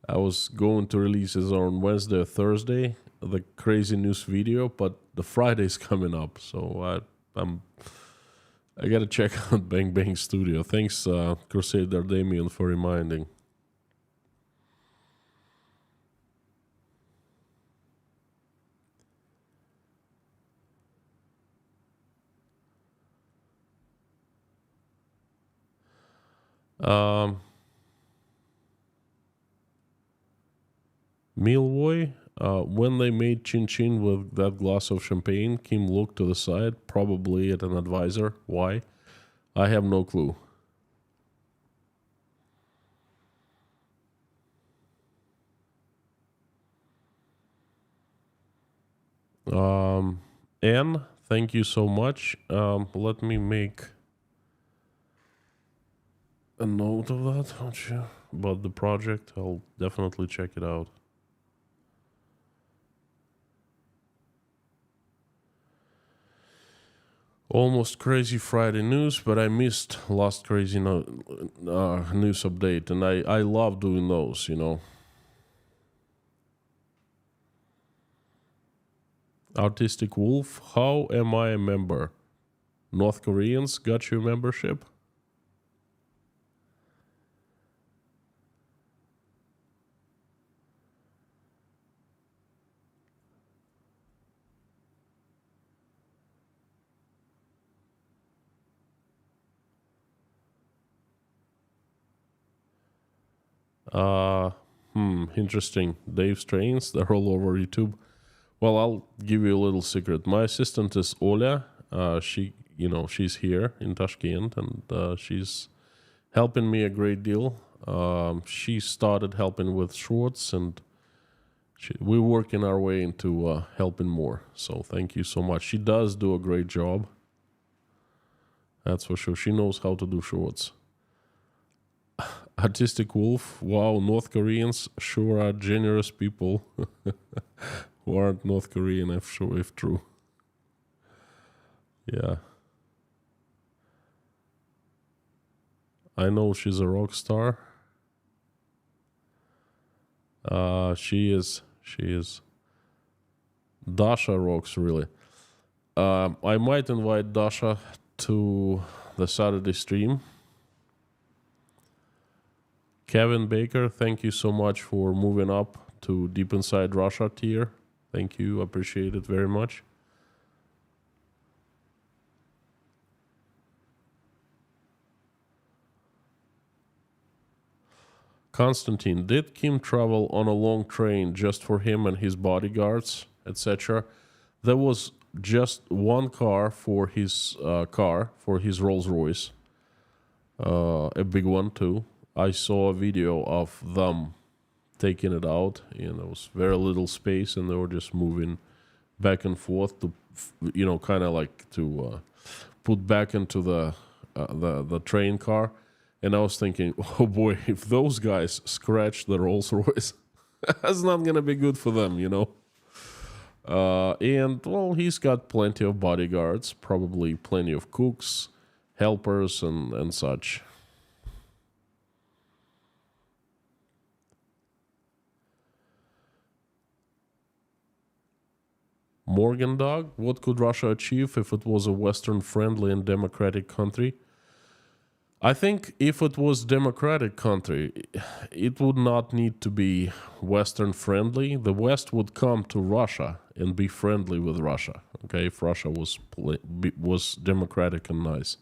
was going to release it on Wednesday or Thursday, the crazy news video, but the Friday's coming up, so I gotta check out Bang Bang Studio. Thanks, Crusader Damien, for reminding. Mealboy, when they made Chin Chin with that glass of champagne, Kim looked to the side, probably at an advisor. Why? I have no clue. Anne, thank you so much. Let me make a note of that, don't you? About the project, I'll definitely check it out. Almost crazy Friday news, but I missed last crazy news update, and I love doing those, you know. Artistic Wolf, how am I a member? North Koreans got your membership? Interesting. Dave Strains, they're all over YouTube. Well, I'll give you a little secret. My assistant is Oля. She's here in Tashkent, and she's helping me a great deal. She started helping with shorts, and we're working our way into helping more. So thank you so much. She does do a great job. That's for sure. She knows how to do shorts. Artistic Wolf, wow, North Koreans sure are generous people who aren't North Korean, if true. Yeah. I know she's a rock star. She is. Dasha rocks, really. I might invite Dasha to the Saturday stream. Kevin Baker, thank you so much for moving up to Deep Inside Russia tier. Thank you, appreciate it very much. Constantine, did Kim travel on a long train just for him and his bodyguards, etc.? There was just one car for his Rolls Royce, a big one too. I saw a video of them taking it out, and there was very little space, and they were just moving back and forth to, kind of like to put back into the train car. And I was thinking, oh boy, if those guys scratch the Rolls Royce, that's not gonna be good for them, And well, he's got plenty of bodyguards, probably plenty of cooks, helpers, and such. Morgan Dog, what could Russia achieve if it was a Western-friendly and democratic country? I think if it was democratic country, it would not need to be Western friendly. The West would come to Russia and be friendly with Russia. Okay, if Russia was democratic and nice,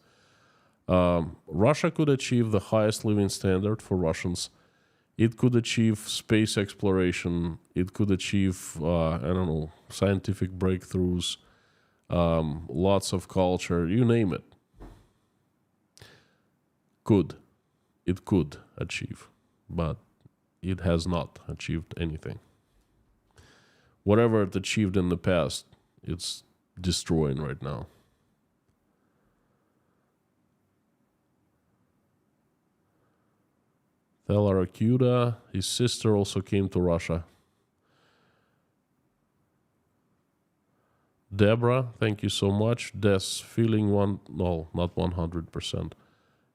Russia could achieve the highest living standard for Russians. It could achieve space exploration. It could achieve scientific breakthroughs, lots of culture. You name it. It could achieve, but it has not achieved anything. Whatever it achieved in the past, it's destroying right now. Thel his sister also came to Russia. Deborah, thank you so much. Feeling not 100%.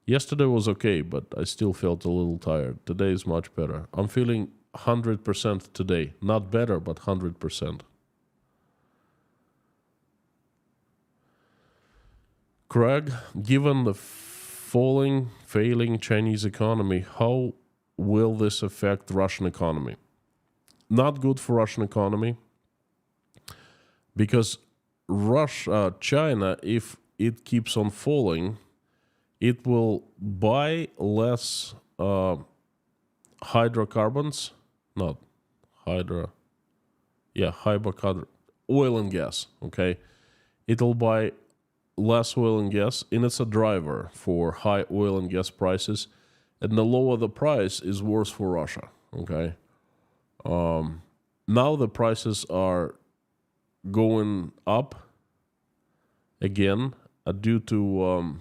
Yesterday was okay, but I still felt a little tired. Today is much better. I'm feeling 100% today. Not better, but 100%. Craig, given the failing Chinese economy, how will this affect Russian economy? Not good for Russian economy, because China, if it keeps on falling, it will buy less hydrocarbons, oil and gas, okay? It'll buy less oil and gas, and it's a driver for high oil and gas prices, and the lower the price is worse for Russia, okay? Now the prices are going up again due to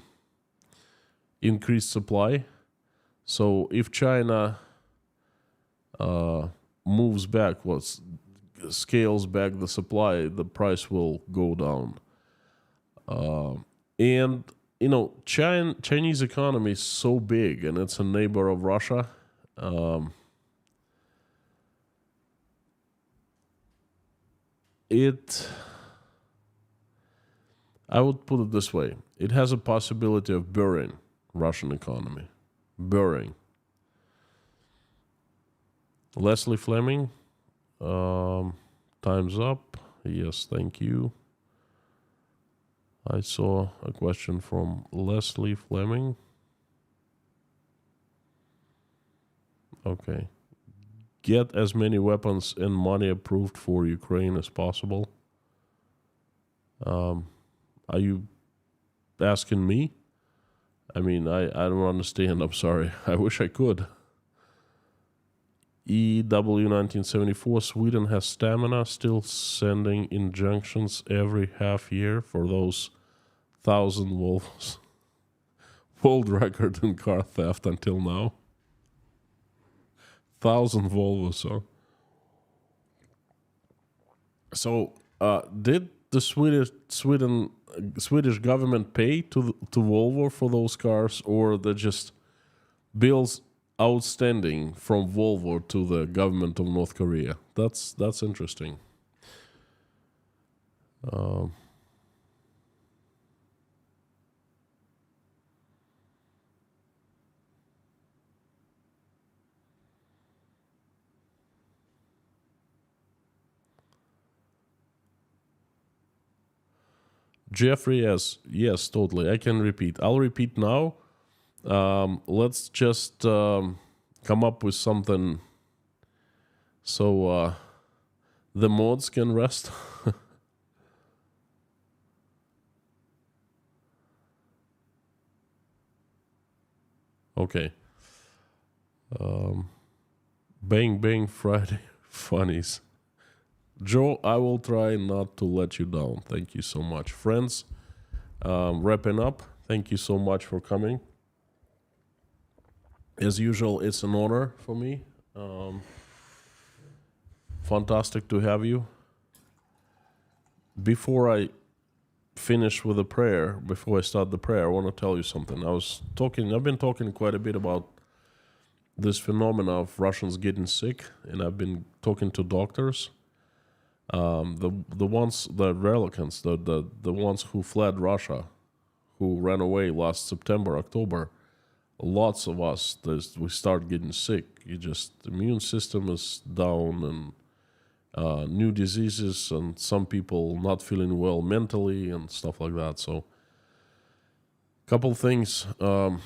increased supply. So if China scales back the supply, the price will go down. And Chinese economy is so big, and it's a neighbor of Russia. I would put it this way: it has a possibility of burying Russian economy. Leslie Fleming, time's up. Yes, thank you. I saw a question from Leslie Fleming. Okay. Get as many weapons and money approved for Ukraine as possible. Are you asking me? I mean, I don't understand. I'm sorry. I wish I could. EW1974, Sweden has stamina, still sending injunctions every half year for those 1,000 Volvos. World record in car theft until now. 1,000 Volvos, huh? So, did the Swedish government pay to Volvo for those cars, or they just bills outstanding from Volvo to the government of North Korea. That's interesting. Jeffrey, yes, totally. I can repeat. I'll repeat now. Let's just come up with something so the mods can rest. Okay. Bang Bang Friday funnies. Joe, I will try not to let you down. Thank you so much. Friends, wrapping up. Thank you so much for coming. As usual, it's an honor for me. Fantastic to have you. Before I finish with a prayer, before I start the prayer, I want to tell you something. I've been talking quite a bit about this phenomena of Russians getting sick, and I've been talking to doctors. The ones, the relicants, the ones who fled Russia, who ran away last September, October, lots of us, we start getting sick. The immune system is down, and new diseases, and some people not feeling well mentally and stuff like that. So, couple things. A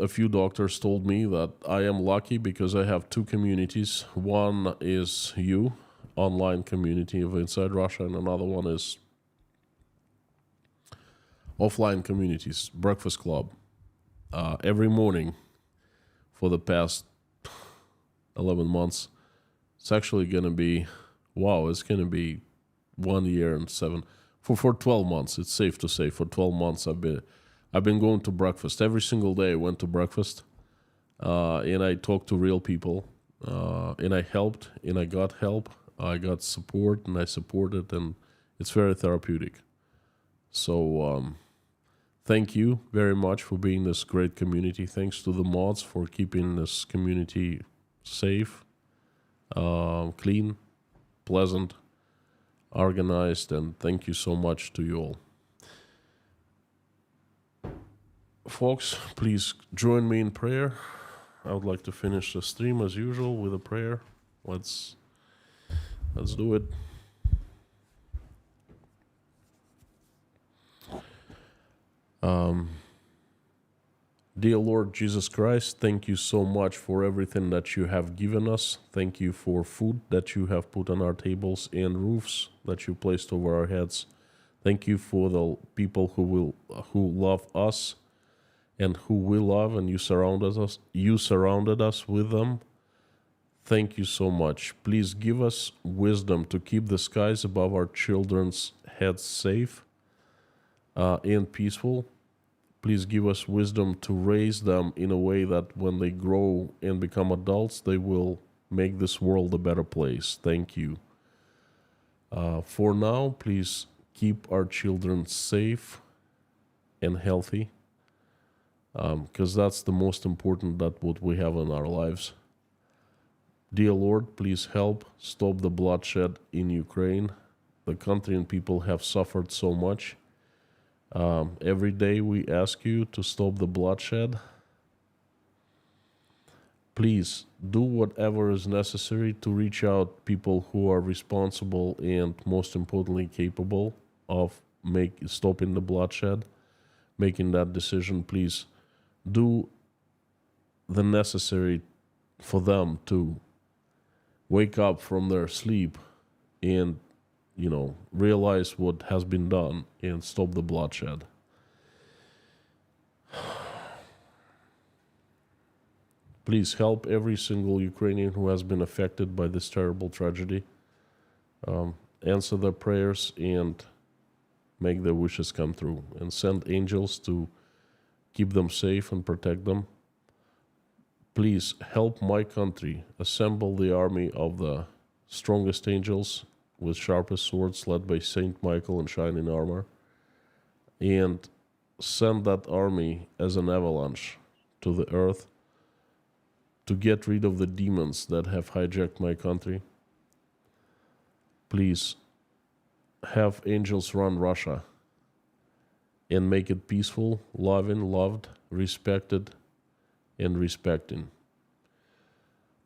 few doctors told me that I am lucky because I have two communities. One is you, online community of Inside Russia, and another one is offline communities, Breakfast Club. Every morning for the past 11 months, it's actually going to be, it's going to be 1 year and 7, for 12 months. It's safe to say for 12 months I've been going to breakfast. Every single day I went to breakfast, and I talked to real people, and I helped, and I got help. I got support, and I supported, and it's very therapeutic. So thank you very much for being this great community. Thanks to the mods for keeping this community safe, clean, pleasant, organized, and thank you so much to you all. Folks, please join me in prayer. I would like to finish the stream as usual with a prayer. Let's do it. Dear Lord Jesus Christ, thank you so much for everything that you have given us. Thank you for food that you have put on our tables and roofs that you placed over our heads. Thank you for the people who love us and who we love, and you surrounded us with them. Thank you so much. Please give us wisdom to keep the skies above our children's heads safe and peaceful. Please give us wisdom to raise them in a way that when they grow and become adults, they will make this world a better place. Thank you. For now, please keep our children safe and healthy, because that's the most important, that what we have in our lives. Dear Lord, please help stop the bloodshed in Ukraine. The country and people have suffered so much. Every day we ask you to stop the bloodshed. Please do whatever is necessary to reach out people who are responsible and most importantly capable of stopping the bloodshed, making that decision. Please do the necessary for them to wake up from their sleep and realize what has been done and stop the bloodshed. Please help every single Ukrainian who has been affected by this terrible tragedy. Answer their prayers and make their wishes come true. And send angels to keep them safe and protect them. Please help my country assemble the army of the strongest angels with sharpest swords led by Saint Michael in shining armor, and send that army as an avalanche to the earth to get rid of the demons that have hijacked my country. Please have angels run Russia and make it peaceful, loving, loved, respected, and respecting.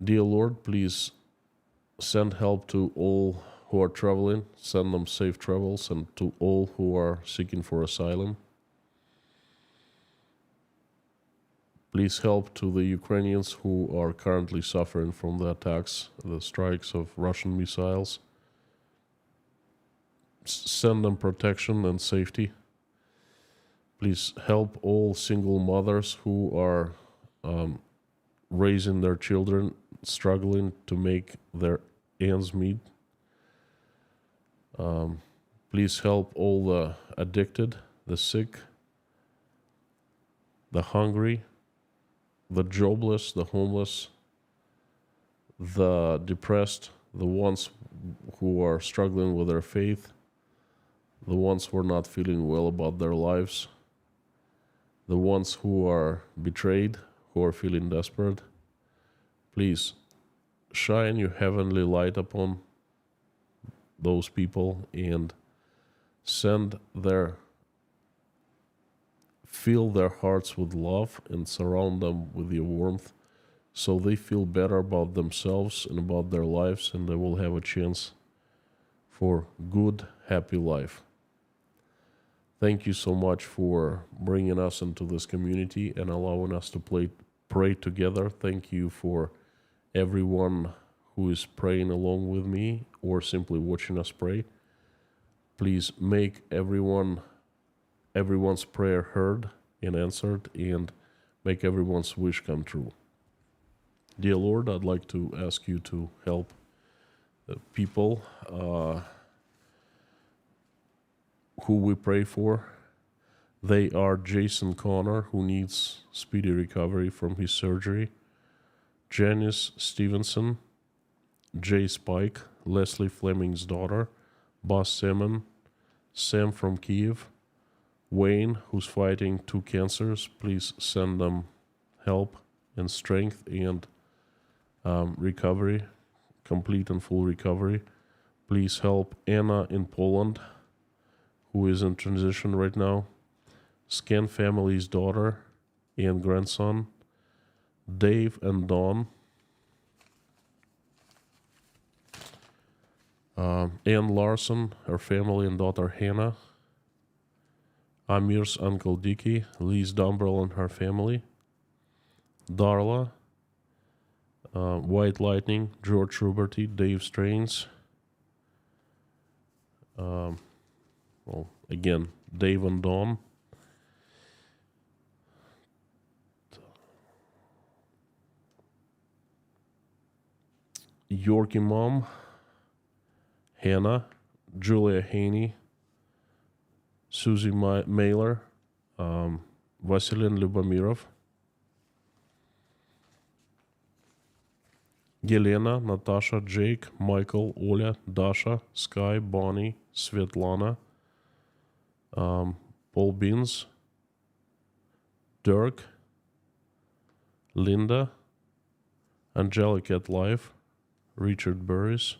Dear Lord, please send help to all who are traveling, send them safe travels, and to all who are seeking for asylum. Please help to the Ukrainians who are currently suffering from the attacks, the strikes of Russian missiles. Send them protection and safety. Please help all single mothers who are raising their children, struggling to make their ends meet. Please help all the addicted, the sick, the hungry, the jobless, the homeless, the depressed, the ones who are struggling with their faith, the ones who are not feeling well about their lives, the ones who are betrayed, who are feeling desperate. Please shine your heavenly light upon those people and fill their hearts with love and surround them with your warmth so they feel better about themselves and about their lives, and they will have a chance for good, happy life. Thank you so much for bringing us into this community and allowing us to pray together. Thank you for everyone who is praying along with me or simply watching us pray. Please make everyone's prayer heard and answered, and make everyone's wish come true. Dear Lord, I'd like to ask you to help the people who we pray for. They are Jason Connor, who needs speedy recovery from his surgery, Janice Stevenson, Jay Spike, Leslie Fleming's daughter, Bas Simon, Sam from Kiev, Wayne, who's fighting 2 cancers. Please send them help and strength and recovery, complete and full recovery. Please help Anna in Poland, who is in transition right now, Scan family's daughter and grandson, Dave and Dawn, Ann Larson, her family and daughter Hannah, Amir's uncle Dicky, Liz Dumbrell and her family, Darla, White Lightning, George Ruberty, Dave Strains, again, Dave and Dawn, Yorkie Mom, Hannah, Julia Haney, Susie Mailer, Vasilin Lubomirov, Yelena, Natasha, Jake, Michael, Oля, Dasha, Sky, Bonnie, Svetlana, Paul Beans, Dirk, Linda, Angelic at Life, Richard Burris,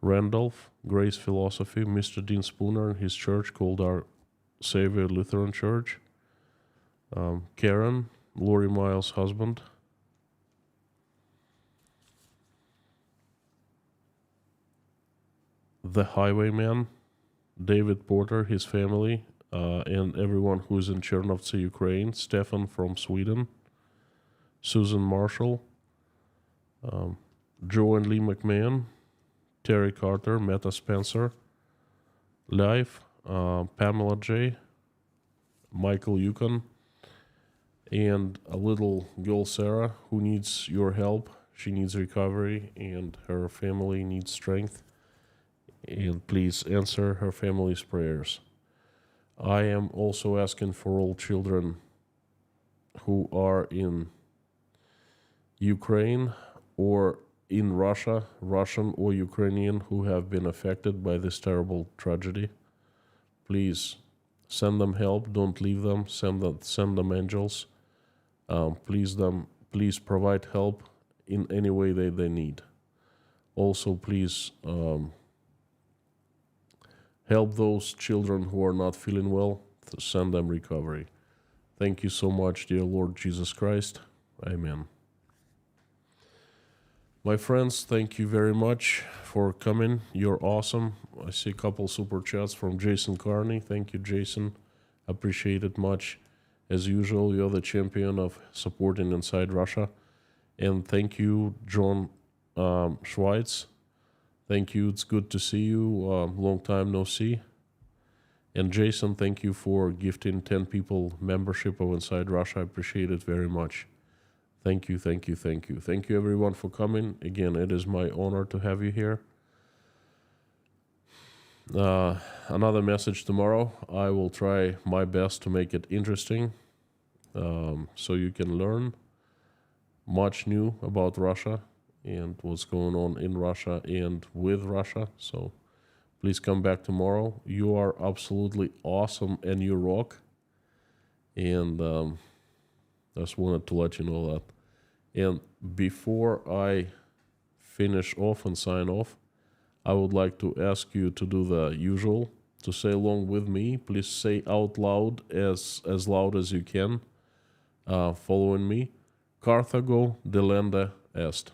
Randolph, Grace Philosophy, Mr. Dean Spooner and his church called Our Savior Lutheran Church, Karen, Lori Miles' husband, The Highwayman, David Porter, his family, and everyone who is in Chernovtsi, Ukraine, Stefan from Sweden, Susan Marshall, Joe and Lee McMahon, Terry Carter, Meta Spencer, Life, Pamela J., Michael Yukon, and a little girl, Sarah, who needs your help. She needs recovery, and her family needs strength. And please answer her family's prayers. I am also asking for all children who are in Ukraine or in Russia, Russian or Ukrainian, who have been affected by this terrible tragedy. Please send them help. Don't leave them. Send them angels. Please please provide help in any way that they need. Also, please help those children who are not feeling well, to send them recovery. Thank you so much, dear Lord Jesus Christ. Amen. My friends, thank you very much for coming. You're awesome. I see a couple super chats from Jason Carney. Thank you, Jason. Appreciate it much. As usual, you're the champion of supporting Inside Russia. And thank you, John Schweitz. Thank you. It's good to see you. Long time no see. And Jason, thank you for gifting 10 people membership of Inside Russia. I appreciate it very much. Thank you, thank you, thank you. Thank you, everyone, for coming. Again, it is my honor to have you here. Another message tomorrow. I will try my best to make it interesting, so you can learn much new about Russia and what's going on in Russia and with Russia. So please come back tomorrow. You are absolutely awesome and you rock. And just wanted to let you know that. And before I finish off and sign off, I would like to ask you to do the usual, to say along with me. Please say out loud, as loud as you can, following me. Carthago delenda est.